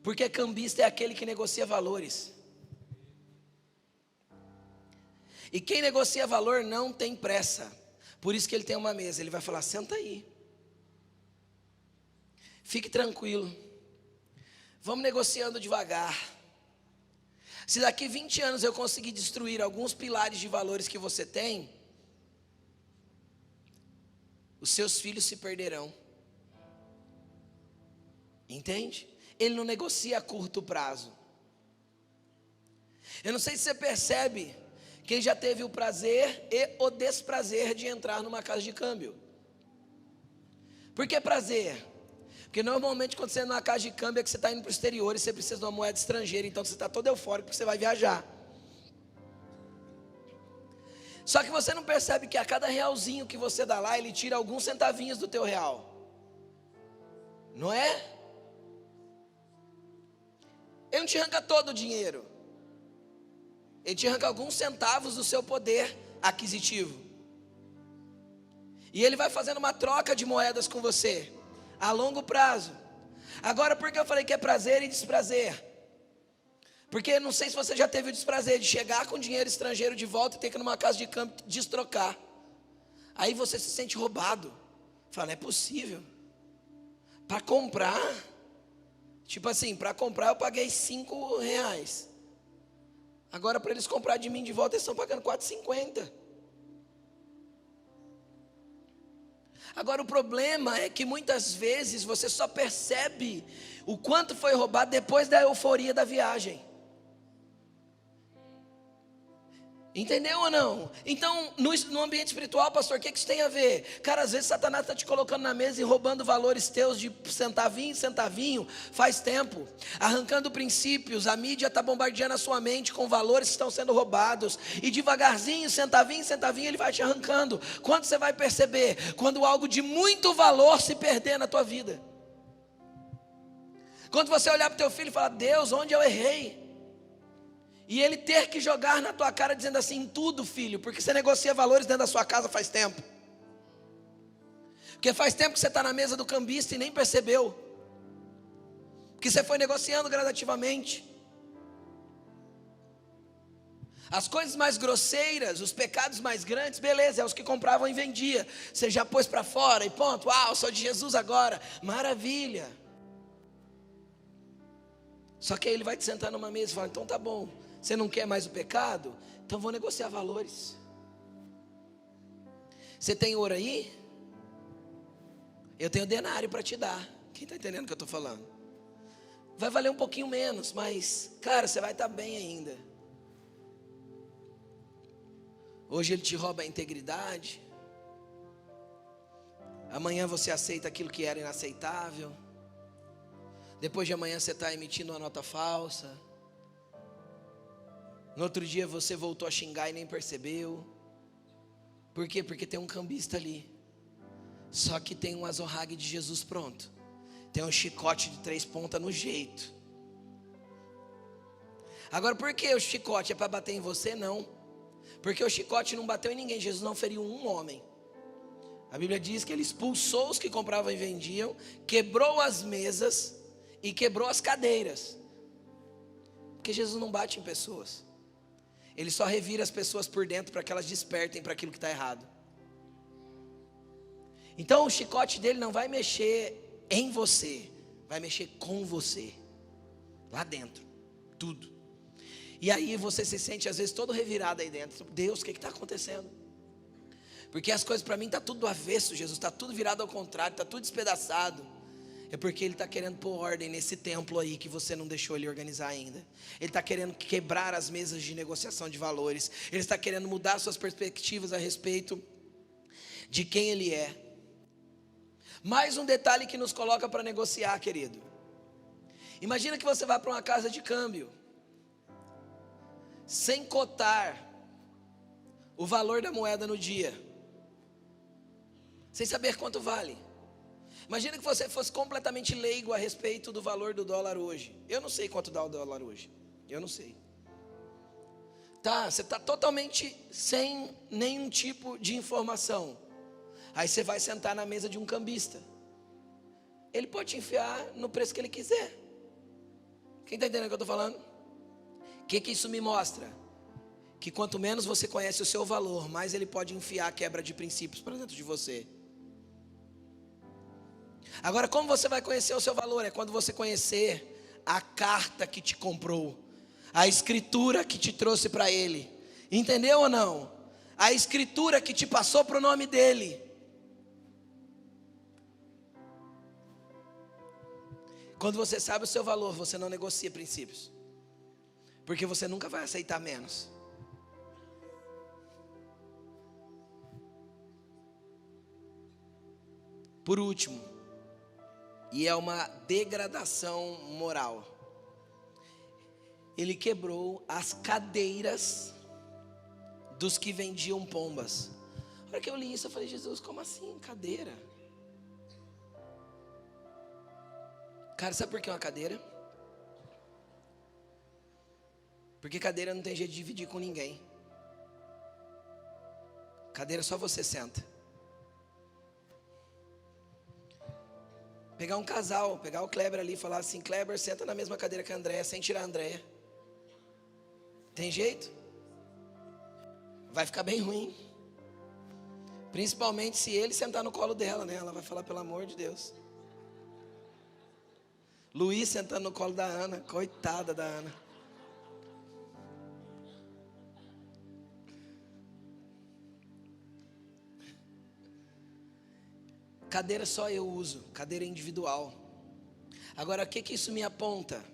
Porque cambista é aquele que negocia valores. E quem negocia valor não tem pressa. Por isso que ele tem uma mesa, ele vai falar, senta aí. Fique tranquilo. Vamos negociando devagar. Se daqui 20 anos eu conseguir destruir alguns pilares de valores que você tem, os seus filhos se perderão. Entende? Ele não negocia a curto prazo. Eu não sei se você percebe, quem já teve o prazer e o desprazer de entrar numa casa de câmbio. Por que prazer? Porque normalmente quando você entra numa casa de câmbio é que você está indo para o exterior e você precisa de uma moeda estrangeira, então você está todo eufórico porque você vai viajar. Só que você não percebe que a cada realzinho que você dá lá, ele tira alguns centavinhos do teu real. Não é? Ele não te arranca todo o dinheiro. Ele te arranca alguns centavos do seu poder aquisitivo. E ele vai fazendo uma troca de moedas com você, a longo prazo. Agora, por que eu falei que é prazer e desprazer? Porque não sei se você já teve o desprazer de chegar com dinheiro estrangeiro de volta e ter que ir numa casa de câmbio destrocar. Aí você se sente roubado. Fala, não é possível. Para comprar, tipo assim, para comprar eu paguei R$5. Agora para eles comprar de mim de volta eles estão pagando R$4,50. Agora o problema é que muitas vezes você só percebe o quanto foi roubado depois da euforia da viagem. Entendeu ou não? Então, no ambiente espiritual, pastor, o que isso tem a ver? Cara, às vezes Satanás está te colocando na mesa e roubando valores teus de centavinho em centavinho, faz tempo. Arrancando princípios, a mídia está bombardeando a sua mente com valores que estão sendo roubados. E devagarzinho, centavinho em centavinho, ele vai te arrancando. Quando você vai perceber? Quando algo de muito valor se perder na tua vida. Quando você olhar para o teu filho e falar: Deus, onde eu errei? E ele ter que jogar na tua cara dizendo assim: em tudo, filho, porque você negocia valores dentro da sua casa faz tempo. Porque faz tempo que você está na mesa do cambista e nem percebeu. Porque você foi negociando gradativamente. As coisas mais grosseiras, os pecados mais grandes, beleza, é os que compravam e vendia. Você já pôs para fora e ponto, eu sou de Jesus agora, maravilha. Só que aí ele vai te sentar numa mesa e falar: então tá bom, você não quer mais o pecado? Então vou negociar valores. Você tem ouro aí? Eu tenho denário para te dar. Quem está entendendo o que eu estou falando? Vai valer um pouquinho menos, mas cara, você vai estar bem ainda. Hoje ele te rouba a integridade. Amanhã você aceita aquilo que era inaceitável. Depois de amanhã você está emitindo uma nota falsa. No outro dia você voltou a xingar e nem percebeu. Por quê? Porque tem um cambista ali. Só que tem um azorrague de Jesus pronto. Tem um chicote de 3 pontas no jeito. Agora, por que o chicote é para bater em você? Não. Porque o chicote não bateu em ninguém. Jesus não feriu um homem. A Bíblia diz que ele expulsou os que compravam e vendiam, quebrou as mesas e quebrou as cadeiras. Porque Jesus não bate em pessoas. Ele só revira as pessoas por dentro para que elas despertem para aquilo que está errado. Então o chicote dele não vai mexer em você, vai mexer com você, lá dentro, tudo. E aí você se sente às vezes todo revirado aí dentro. Deus, o que está acontecendo? Porque as coisas para mim está tudo do avesso, Jesus, está tudo virado ao contrário, está tudo despedaçado. É porque Ele está querendo pôr ordem nesse templo aí que você não deixou Ele organizar ainda. Ele está querendo quebrar as mesas de negociação de valores. Ele está querendo mudar suas perspectivas a respeito de quem Ele é. Mais um detalhe que nos coloca para negociar, querido. Imagina que você vai para uma casa de câmbio, sem cotar o valor da moeda no dia, sem saber quanto vale. Imagina que você fosse completamente leigo a respeito do valor do dólar hoje. Eu não sei quanto dá o dólar hoje, eu não sei. Tá, você está totalmente sem nenhum tipo de informação. Aí você vai sentar na mesa de um cambista. Ele pode te enfiar no preço que ele quiser. Quem está entendendo o que eu estou falando? O que isso me mostra? Que quanto menos você conhece o seu valor, mais ele pode enfiar a quebra de princípios para dentro de você. Agora, como você vai conhecer o seu valor? É quando você conhecer a carta que te comprou, a escritura que te trouxe para ele. Entendeu ou não? A escritura que te passou para o nome dele. Quando você sabe o seu valor, você não negocia princípios, porque você nunca vai aceitar menos. Por último, e é uma degradação moral, ele quebrou as cadeiras dos que vendiam pombas. Na hora que eu li isso, eu falei: Jesus, como assim cadeira? Cara, sabe por que uma cadeira? Porque cadeira não tem jeito de dividir com ninguém. Cadeira só você senta. Pegar um casal, pegar o Kleber ali e falar assim: Kleber, senta na mesma cadeira que a Andréia, sem tirar a Andréia. Tem jeito? Vai ficar bem ruim. Principalmente se ele sentar no colo dela, né? Ela vai falar: pelo amor de Deus. Luiz sentando no colo da Ana, coitada da Ana. Cadeira só eu uso, cadeira individual. Agora, o que isso me aponta?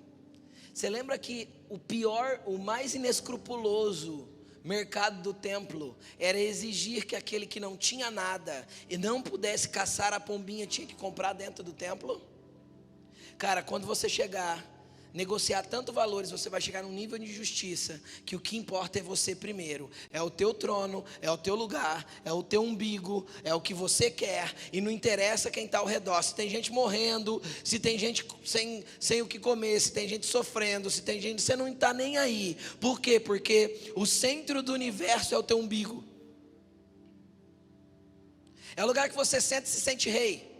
Você lembra que o pior, o mais inescrupuloso mercado do templo era exigir que aquele que não tinha nada e não pudesse caçar a pombinha tinha que comprar dentro do templo? Cara, quando você chegar negociar tanto valores, você vai chegar num nível de justiça que o que importa é você primeiro. É o teu trono, é o teu lugar, é o teu umbigo, é o que você quer. E não interessa quem está ao redor. Se tem gente morrendo, se tem gente sem o que comer, se tem gente sofrendo, se tem gente... Você não está nem aí. Por quê? Porque o centro do universo é o teu umbigo. É o lugar que você senta e se sente rei.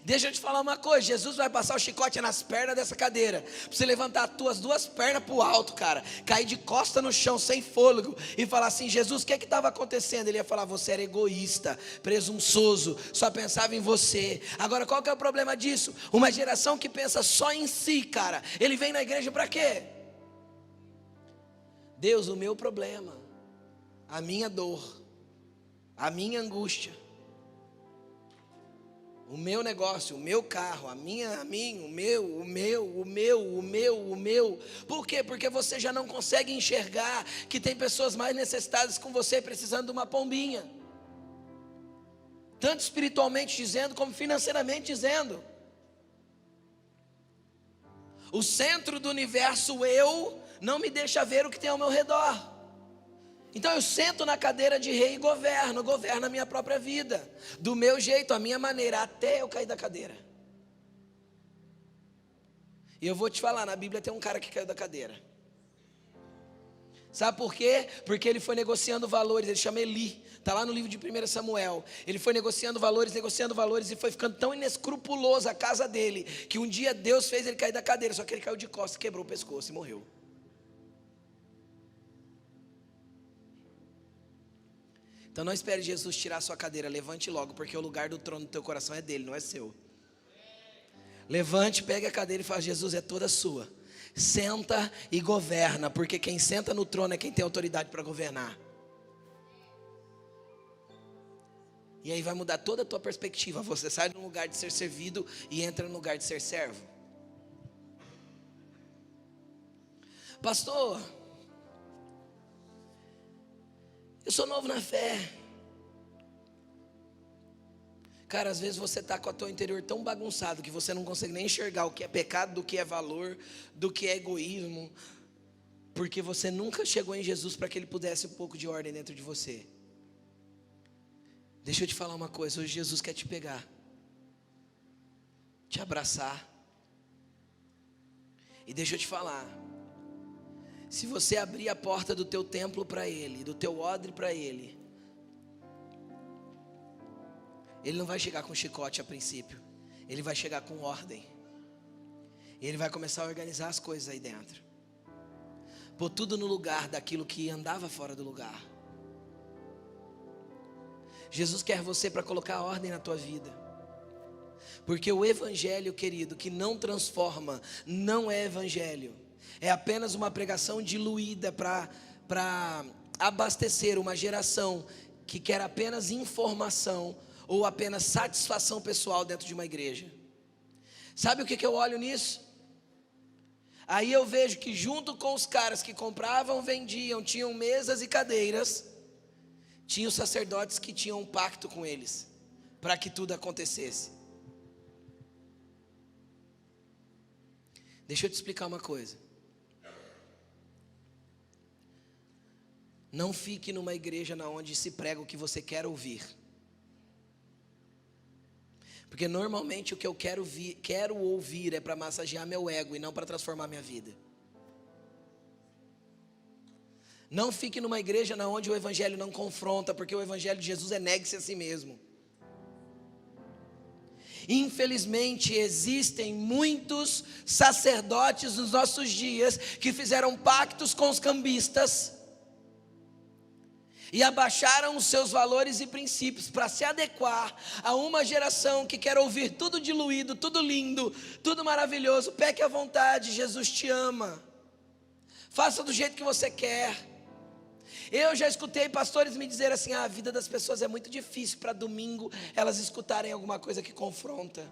Deixa eu te falar uma coisa, Jesus vai passar o chicote nas pernas dessa cadeira, para você levantar as tuas duas pernas para o alto, cara, cair de costa no chão, sem fôlego, e falar assim: Jesus, o que estava acontecendo? Ele ia falar: você era egoísta, presunçoso, só pensava em você. Agora, qual que é o problema disso? Uma geração que pensa só em si, cara. Ele vem na igreja para quê? Deus, o meu problema, a minha dor, a minha angústia, o meu negócio, o meu carro, o meu. Por quê? Porque você já não consegue enxergar que tem pessoas mais necessitadas com você, precisando de uma pombinha. Tanto espiritualmente dizendo, como financeiramente dizendo. O centro do universo, eu, não me deixa ver o que tem ao meu redor. Então eu sento na cadeira de rei e governo a minha própria vida, do meu jeito, a minha maneira, até eu cair da cadeira. E eu vou te falar, na Bíblia tem um cara que caiu da cadeira. Sabe por quê? Porque ele foi negociando valores. Ele chama Eli, está lá no livro de 1 Samuel. Ele foi negociando valores, e foi ficando tão inescrupuloso a casa dele, que um dia Deus fez ele cair da cadeira. Só que ele caiu de costas, quebrou o pescoço e morreu. Então não espere Jesus tirar a sua cadeira, levante logo, porque o lugar do trono do teu coração é dele, não é seu. Levante, pegue a cadeira e fala: Jesus, é toda sua. Senta e governa, porque quem senta no trono é quem tem autoridade para governar. E aí vai mudar toda a tua perspectiva. Você sai de um lugar de ser servido e entra no lugar de ser servo. Pastor, eu sou novo na fé. Cara, às vezes você está com o teu interior tão bagunçado que você não consegue nem enxergar o que é pecado, do que é valor, do que é egoísmo, porque você nunca chegou em Jesus para que Ele pudesse um pouco de ordem dentro de você. Deixa eu te falar uma coisa, hoje Jesus quer te pegar, te abraçar. E deixa eu te falar, se você abrir a porta do teu templo para Ele, do teu odre para Ele, Ele não vai chegar com chicote a princípio. Ele vai chegar com ordem. Ele vai começar a organizar as coisas aí dentro. Pôr tudo no lugar daquilo que andava fora do lugar. Jesus quer você para colocar ordem na tua vida. Porque o evangelho, querido, que não transforma, não é evangelho. É apenas uma pregação diluída para abastecer uma geração que quer apenas informação ou apenas satisfação pessoal dentro de uma igreja. Sabe o que eu olho nisso? Aí eu vejo que junto com os caras que compravam, vendiam, tinham mesas e cadeiras, tinha os sacerdotes que tinham um pacto com eles, para que tudo acontecesse. Deixa eu te explicar uma coisa. Não fique numa igreja onde se prega o que você quer ouvir. Porque normalmente o que eu quero ouvir é para massagear meu ego e não para transformar minha vida. Não fique numa igreja onde o evangelho não confronta, porque o evangelho de Jesus é negue-se a si mesmo. Infelizmente existem muitos sacerdotes nos nossos dias que fizeram pactos com os cambistas e abaixaram os seus valores e princípios para se adequar a uma geração que quer ouvir tudo diluído, tudo lindo, tudo maravilhoso. Peque à vontade, Jesus te ama. Faça do jeito que você quer. Eu já escutei pastores me dizer assim: a vida das pessoas é muito difícil para domingo elas escutarem alguma coisa que confronta.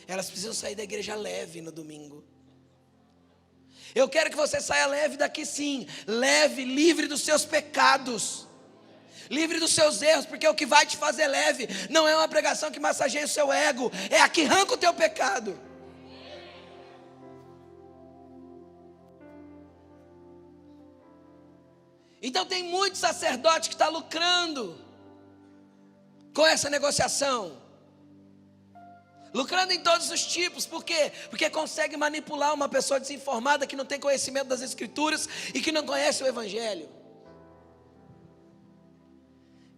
Elas precisam sair da igreja leve no domingo. Eu quero que você saia leve daqui sim, leve, livre dos seus pecados, livre dos seus erros, porque o que vai te fazer leve não é uma pregação que massageia o seu ego, é a que arranca o teu pecado. Então tem muito sacerdote que está lucrando com essa negociação. Lucrando em todos os tipos. Por quê? Porque consegue manipular uma pessoa desinformada que não tem conhecimento das Escrituras e que não conhece o Evangelho.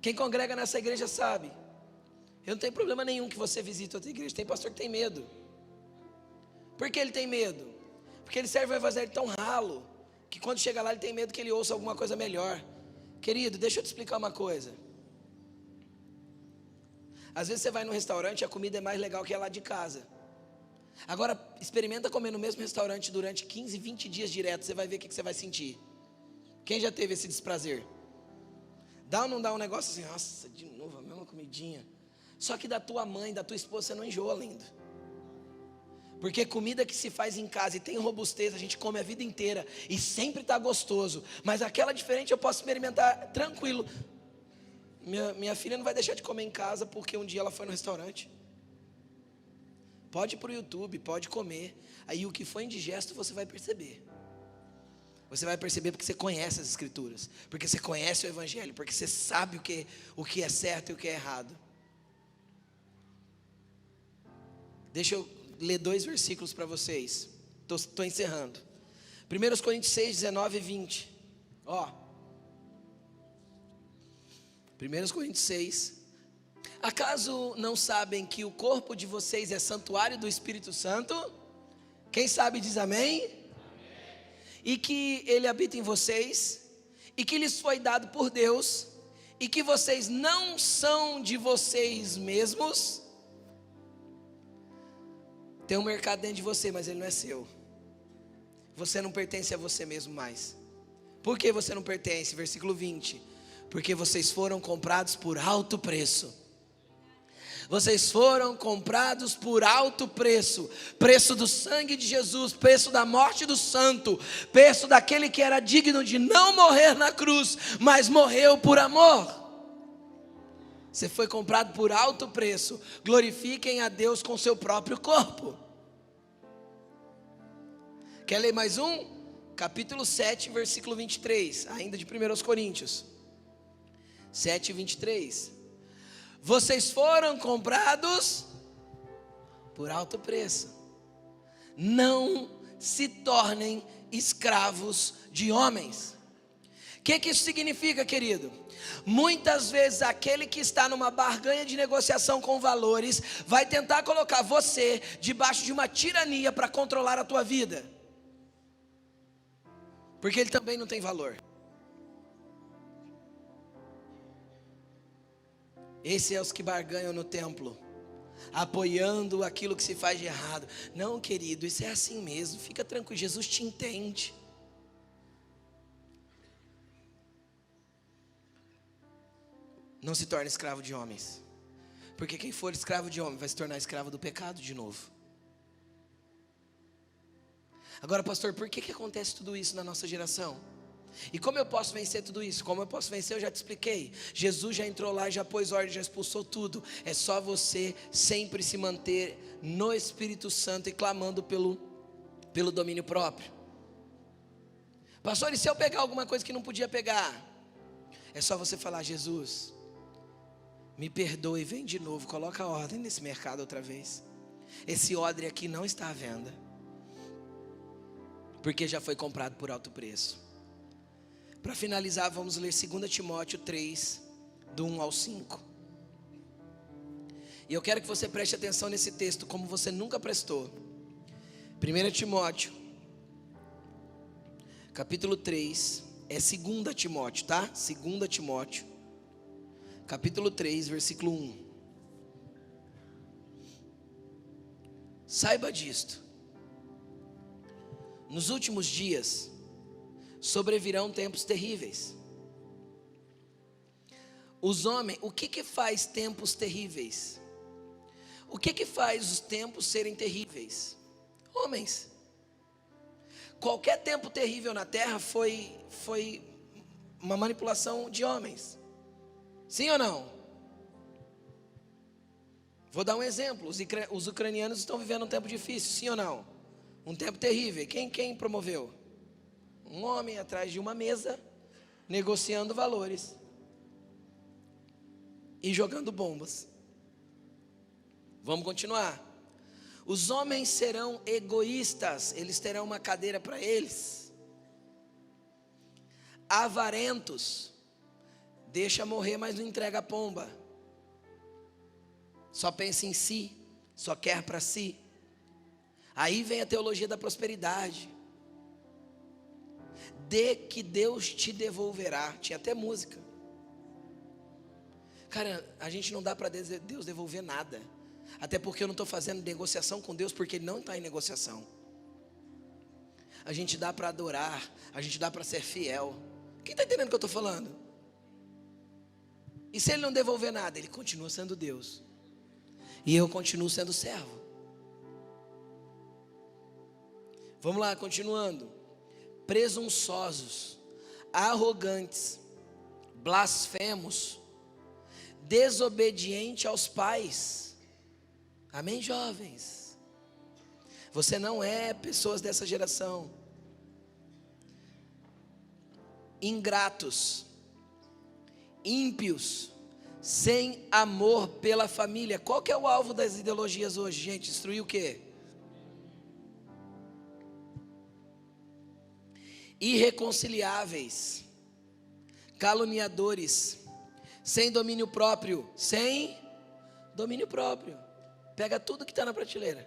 Quem congrega nessa igreja sabe. Eu não tenho problema nenhum que você visite outra igreja. Tem pastor que tem medo. Por que ele tem medo? Porque ele serve o Evangelho tão ralo que quando chega lá ele tem medo que ele ouça alguma coisa melhor. Querido, deixa eu te explicar uma coisa. Às vezes você vai num restaurante e a comida é mais legal que a lá de casa. Agora, experimenta comer no mesmo restaurante durante 15, 20 dias direto. Você vai ver o que você vai sentir. Quem já teve esse desprazer? Dá ou não dá um negócio assim, nossa, de novo a mesma comidinha. Só que da tua mãe, da tua esposa, você não enjoa, lindo. Porque comida que se faz em casa e tem robustez, a gente come a vida inteira e sempre está gostoso. Mas aquela diferente eu posso experimentar tranquilo. Minha filha não vai deixar de comer em casa porque um dia ela foi no restaurante. Pode ir para o YouTube, pode comer. Aí o que foi indigesto você vai perceber. Você vai perceber porque você conhece as Escrituras, porque você conhece o Evangelho, porque você sabe o que é certo e o que é errado. Deixa eu ler 2 versículos para vocês. Estou encerrando. 1 Coríntios 6, 19 e 20. Ó. 1 Coríntios 6. Acaso não sabem que o corpo de vocês é santuário do Espírito Santo? Quem sabe diz amém? Amém. E que ele habita em vocês, e que lhes foi dado por Deus, e que vocês não são de vocês mesmos. Tem um mercado dentro de você, mas ele não é seu. Você não pertence a você mesmo mais. Por que você não pertence? Versículo 20. Porque vocês foram comprados por alto preço. Vocês foram comprados por alto preço. Preço do sangue de Jesus, preço da morte do santo, preço daquele que era digno de não morrer na cruz, mas morreu por amor. Você foi comprado por alto preço. Glorifiquem a Deus com seu próprio corpo. Quer ler mais um? Capítulo 7, versículo 23, ainda de 1 Coríntios 7, 23. Vocês foram comprados por alto preço. Não se tornem escravos de homens. O que isso significa, querido? Muitas vezes aquele que está numa barganha de negociação com valores vai tentar colocar você debaixo de uma tirania para controlar a tua vida. Porque ele também não tem valor. Esses são os que barganham no templo, apoiando aquilo que se faz de errado. Não, querido, isso é assim mesmo, fica tranquilo, Jesus te entende. Não se torne escravo de homens, porque quem for escravo de homem vai se tornar escravo do pecado de novo. Agora, pastor, por que acontece tudo isso na nossa geração? E como eu posso vencer tudo isso? Como eu posso vencer? Eu já te expliquei. Jesus já entrou lá, já pôs ordem, já expulsou tudo. É só você sempre se manter no Espírito Santo e clamando pelo domínio próprio. Pastor, e se eu pegar alguma coisa que não podia pegar? É só você falar: Jesus, me perdoe, vem de novo, coloca a ordem nesse mercado outra vez. Esse odre aqui não está à venda, porque já foi comprado por alto preço. Para finalizar, vamos ler 2 Timóteo 3, do 1 ao 5. E eu quero que você preste atenção nesse texto como você nunca prestou. 1 Timóteo, capítulo 3, é 2 Timóteo, tá? 2 Timóteo, capítulo 3, versículo 1. Saiba disto: nos últimos dias sobrevirão tempos terríveis. Os homens, o que faz tempos terríveis? O que faz os tempos serem terríveis? Homens. Qualquer tempo terrível na terra foi uma manipulação de homens. Sim ou não? Vou dar um exemplo. Os ucranianos estão vivendo um tempo difícil, sim ou não? Um tempo terrível. Quem promoveu? Um homem atrás de uma mesa, negociando valores e jogando bombas. Vamos continuar. Os homens serão egoístas, eles terão uma cadeira para eles. Avarentos, deixa morrer, mas não entrega a pomba. Só pensa em si, só quer para si. Aí vem a teologia da prosperidade. Dê que Deus te devolverá. Tinha até música. Cara, a gente não dá para Deus devolver nada. Até porque eu não estou fazendo negociação com Deus, porque Ele não está em negociação. A gente dá para adorar, a gente dá para ser fiel. Quem está entendendo o que eu estou falando? E se Ele não devolver nada, Ele continua sendo Deus. E eu continuo sendo servo. Vamos lá, continuando. Presunçosos, arrogantes, blasfemos, desobediente aos pais. Amém, jovens? Você não é pessoas dessa geração. Ingratos, ímpios, sem amor pela família. Qual que é o alvo das ideologias hoje, gente? Destruir o quê? Irreconciliáveis, caluniadores, sem domínio próprio. Pega tudo que está na prateleira.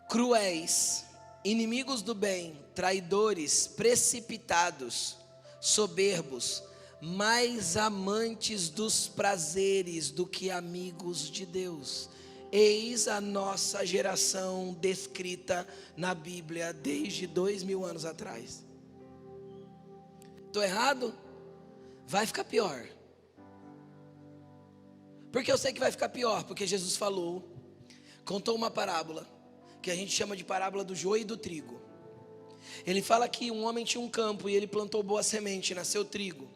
Cruéis, inimigos do bem, traidores, precipitados, soberbos, mais amantes dos prazeres do que amigos de Deus. Eis a nossa geração descrita na Bíblia desde 2000 anos atrás. Estou errado? Vai ficar pior. Porque eu sei que vai ficar pior, porque Jesus falou, contou uma parábola, que a gente chama de parábola do joio e do trigo. Ele fala que um homem tinha um campo e ele plantou boa semente, nasceu trigo.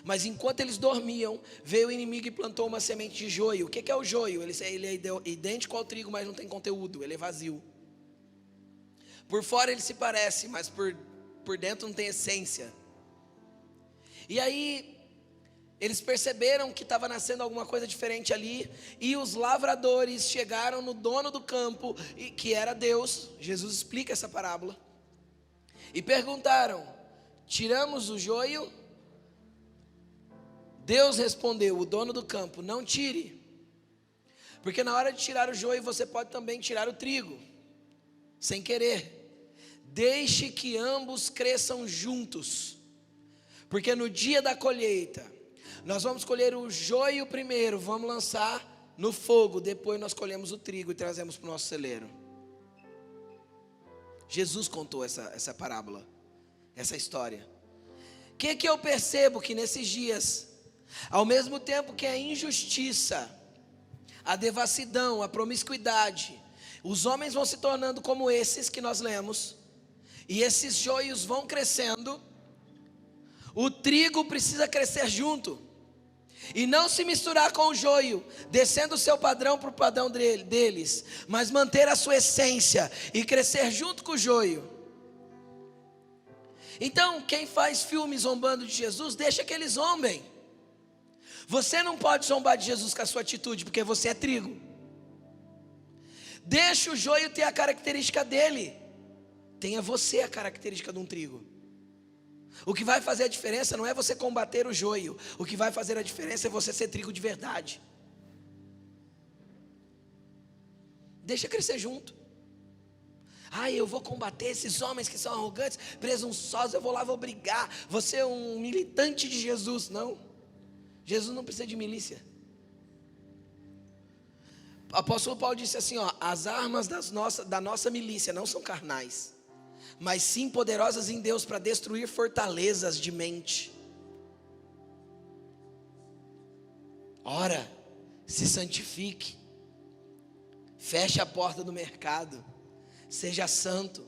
Mas enquanto eles dormiam, veio o inimigo e plantou uma semente de joio. O que é o joio? Ele é idêntico ao trigo, mas não tem conteúdo, ele é vazio. Por fora ele se parece, mas por dentro não tem essência. E aí, eles perceberam que estava nascendo alguma coisa diferente ali. E os lavradores chegaram no dono do campo, que era Deus. Jesus explica essa parábola. E perguntaram: tiramos o joio? Deus respondeu, o dono do campo: não tire, porque na hora de tirar o joio você pode também tirar o trigo, sem querer. Deixe que ambos cresçam juntos, porque no dia da colheita nós vamos colher o joio primeiro, vamos lançar no fogo, depois nós colhemos o trigo e trazemos para o nosso celeiro. Jesus contou essa parábola, essa história. O que eu percebo? Que nesses dias, ao mesmo tempo que a injustiça, a devassidão, a promiscuidade, os homens vão se tornando como esses que nós lemos, e esses joios vão crescendo, o trigo precisa crescer junto, e não se misturar com o joio, descendo o seu padrão para o padrão deles, mas manter a sua essência e crescer junto com o joio. Então, quem faz filme zombando de Jesus, deixa que eles zombem. Você não pode zombar de Jesus com a sua atitude, porque você é trigo. Deixa o joio ter a característica dele. Tenha você a característica de um trigo. O que vai fazer a diferença não é você combater o joio. O que vai fazer a diferença é você ser trigo de verdade. Deixa crescer junto. Eu vou combater esses homens que são arrogantes, presunçosos, eu vou lá, vou brigar. Você é um militante de Jesus. Não. Jesus não precisa de milícia. O apóstolo Paulo disse assim, as armas da nossa milícia não são carnais, mas sim poderosas em Deus para destruir fortalezas de mente. Ora, se santifique, feche a porta do mercado, seja santo,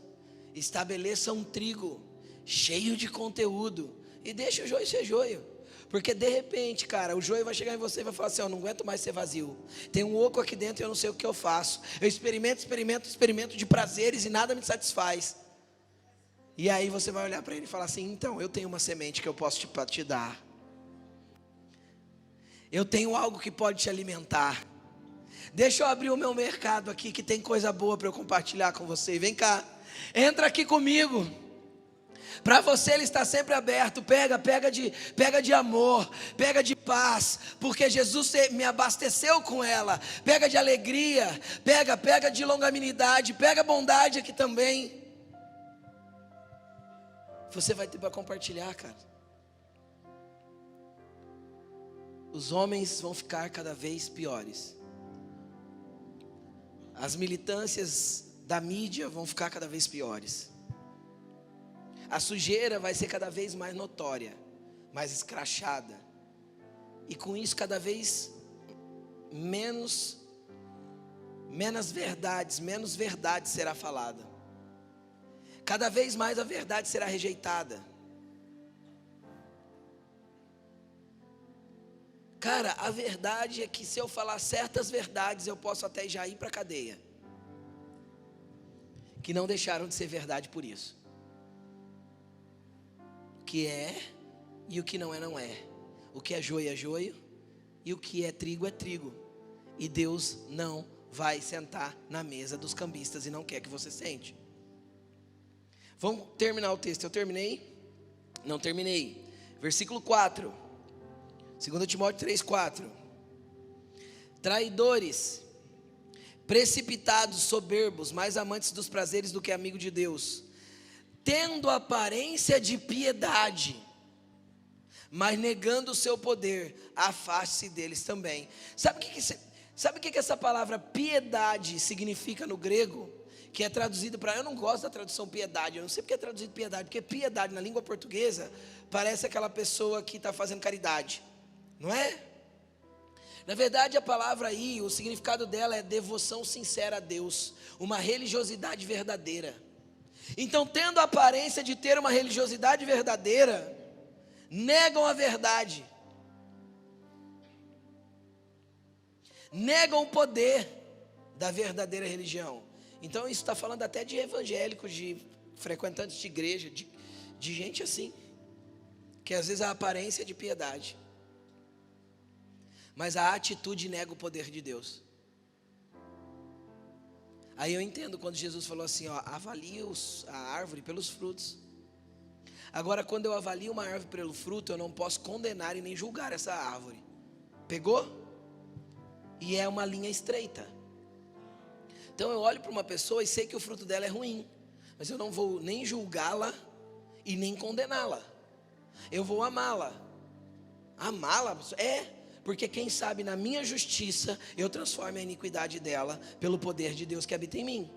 estabeleça um trigo cheio de conteúdo e deixe o joio ser joio. Porque de repente, cara, o joio vai chegar em você e vai falar assim: eu não aguento mais ser vazio. Tem um oco aqui dentro e eu não sei o que eu faço. Eu experimento de prazeres e nada me satisfaz. E aí você vai olhar para ele e falar assim: então, eu tenho uma semente que eu posso te dar. Eu tenho algo que pode te alimentar. Deixa eu abrir o meu mercado aqui, que tem coisa boa para eu compartilhar com você. Vem cá, entra aqui comigo. Para você ele está sempre aberto. Pega de amor, pega de paz, porque Jesus me abasteceu com ela. Pega de alegria, pega de longanimidade, pega bondade aqui também. Você vai ter para compartilhar, cara. Os homens vão ficar cada vez piores. As militâncias da mídia vão ficar cada vez piores. A sujeira vai ser cada vez mais notória, mais escrachada. E com isso cada vez menos verdade será falada. Cada vez mais a verdade será rejeitada. Cara, a verdade é que se eu falar certas verdades, eu posso até já ir para a cadeia. Que não deixaram de ser verdade por isso. O que é e o que não é. O que é joio é joio e o que é trigo. E Deus não vai sentar na mesa dos cambistas e não quer que você sente. Vamos terminar o texto. Eu terminei? Não terminei. Versículo 4. 2 Timóteo 3,4. Traidores, precipitados, soberbos, mais amantes dos prazeres do que amigos de Deus, tendo aparência de piedade, mas negando o seu poder, afaste-se deles também. Sabe o que essa palavra piedade significa no grego? Que é traduzido para... Eu não gosto da tradução piedade. Eu não sei porque é traduzido piedade. Porque piedade na língua portuguesa parece aquela pessoa que está fazendo caridade, não é? Na verdade a palavra aí, o significado dela é devoção sincera a Deus, uma religiosidade verdadeira. Então, tendo a aparência de ter uma religiosidade verdadeira, negam a verdade, negam o poder da verdadeira religião. Então isso está falando até de evangélicos, de frequentantes de igreja, de gente assim, que às vezes a aparência é de piedade, mas a atitude nega o poder de Deus. Aí eu entendo quando Jesus falou assim, ó, avalie a árvore pelos frutos. Agora, quando eu avalio uma árvore pelo fruto, eu não posso condenar e nem julgar essa árvore. Pegou? E é uma linha estreita. Então eu olho para uma pessoa e sei que o fruto dela é ruim, mas eu não vou nem julgá-la e nem condená-la. Eu vou amá-la. Amá-la? Porque quem sabe na minha justiça eu transformo a iniquidade dela pelo poder de Deus que habita em mim.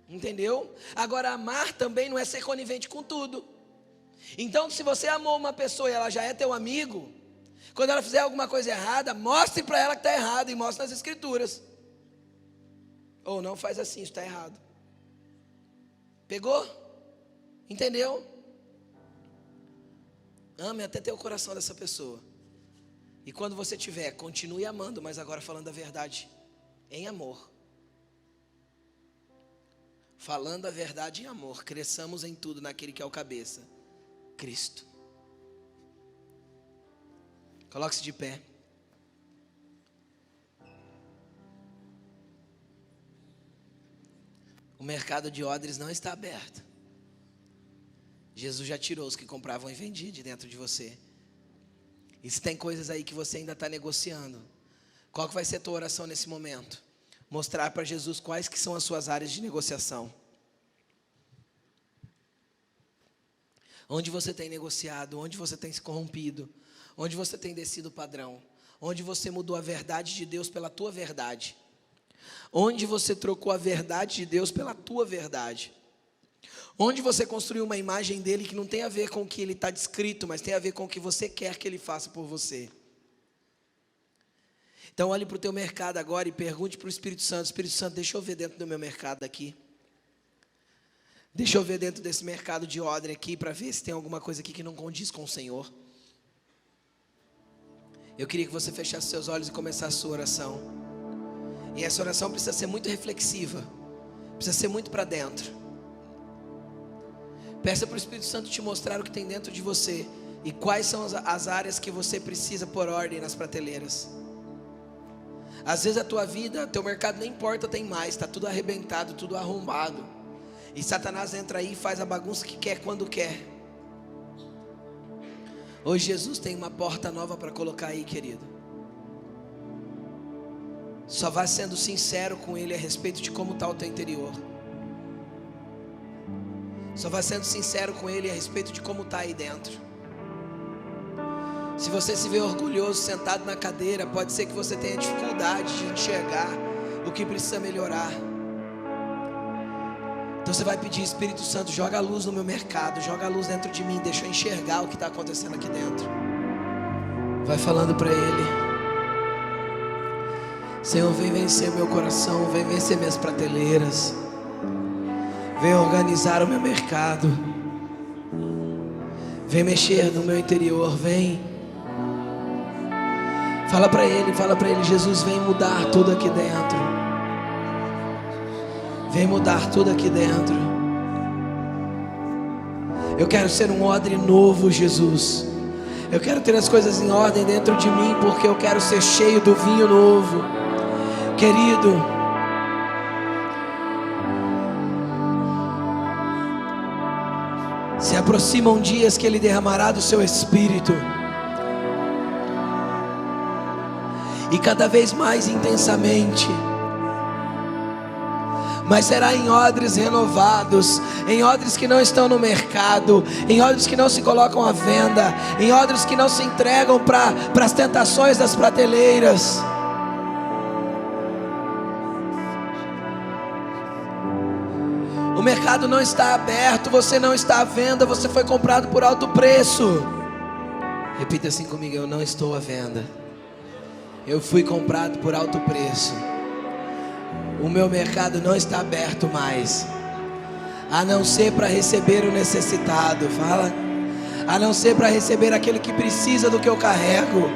Entendeu? Agora, amar também não é ser conivente com tudo. Então, se você amou uma pessoa e ela já é teu amigo, quando ela fizer alguma coisa errada, mostre para ela que está errado e mostre nas escrituras. Ou não faz assim, isso está errado. Pegou? Entendeu? Ame até ter o coração dessa pessoa. E quando você tiver, continue amando, mas agora falando a verdade em amor. Falando a verdade em amor. Cresçamos em tudo naquele que é o cabeça, Cristo. Coloque-se de pé. O mercado de odres não está aberto. Jesus já tirou os que compravam e vendiam de dentro de você. E se tem coisas aí que você ainda está negociando, qual que vai ser a tua oração nesse momento? Mostrar para Jesus quais que são as suas áreas de negociação. Onde você tem negociado, onde você tem se corrompido, onde você tem descido o padrão, onde você mudou a verdade de Deus pela tua verdade, onde você trocou a verdade de Deus pela tua verdade, onde você construiu uma imagem dele que não tem a ver com o que ele está descrito, mas tem a ver com o que você quer que ele faça por você. Então olhe para o teu mercado agora e pergunte para o Espírito Santo: Espírito Santo, deixa eu ver dentro do meu mercado aqui. Deixa eu ver dentro desse mercado de odre aqui, para ver se tem alguma coisa aqui que não condiz com o Senhor. Eu queria que você fechasse seus olhos e começasse a sua oração. E essa oração precisa ser muito reflexiva, precisa ser muito para dentro. Peça para o Espírito Santo te mostrar o que tem dentro de você e quais são as áreas que você precisa pôr ordem nas prateleiras. Às vezes a tua vida, teu mercado nem porta tem mais, está tudo arrebentado, tudo arrombado. E Satanás entra aí e faz a bagunça que quer quando quer. Hoje Jesus tem uma porta nova para colocar aí, querido. Só vá sendo sincero com Ele a respeito de como está o teu interior. Só vá sendo sincero com Ele a respeito de como está aí dentro. Se você se vê orgulhoso sentado na cadeira, pode ser que você tenha dificuldade de enxergar o que precisa melhorar. Então você vai pedir: Espírito Santo, joga a luz no meu mercado, joga a luz dentro de mim, deixa eu enxergar o que está acontecendo aqui dentro. Vai falando para Ele: Senhor, vem vencer meu coração, vem vencer minhas prateleiras, vem organizar o meu mercado, vem mexer no meu interior, vem. Fala para Ele, Jesus, vem mudar tudo aqui dentro. Vem mudar tudo aqui dentro. Eu quero ser um odre novo, Jesus. Eu quero ter as coisas em ordem dentro de mim, porque eu quero ser cheio do vinho novo. Querido, se aproximam dias que Ele derramará do seu Espírito, e cada vez mais intensamente. Mas será em odres renovados, em odres que não estão no mercado, em odres que não se colocam à venda, em odres que não se entregam para as tentações das prateleiras. O mercado não está aberto, você não está à venda, você foi comprado por alto preço. Repita assim comigo: eu não estou à venda, eu fui comprado por alto preço. O meu mercado não está aberto mais, a não ser para receber o necessitado. Fala: a não ser para receber aquele que precisa do que eu carrego.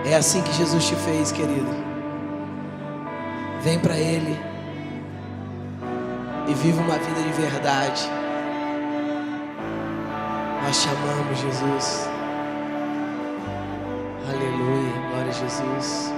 É assim que Jesus te fez, querido. Vem para Ele e viva uma vida de verdade. Nós te amamos, Jesus. Aleluia, glória a Jesus.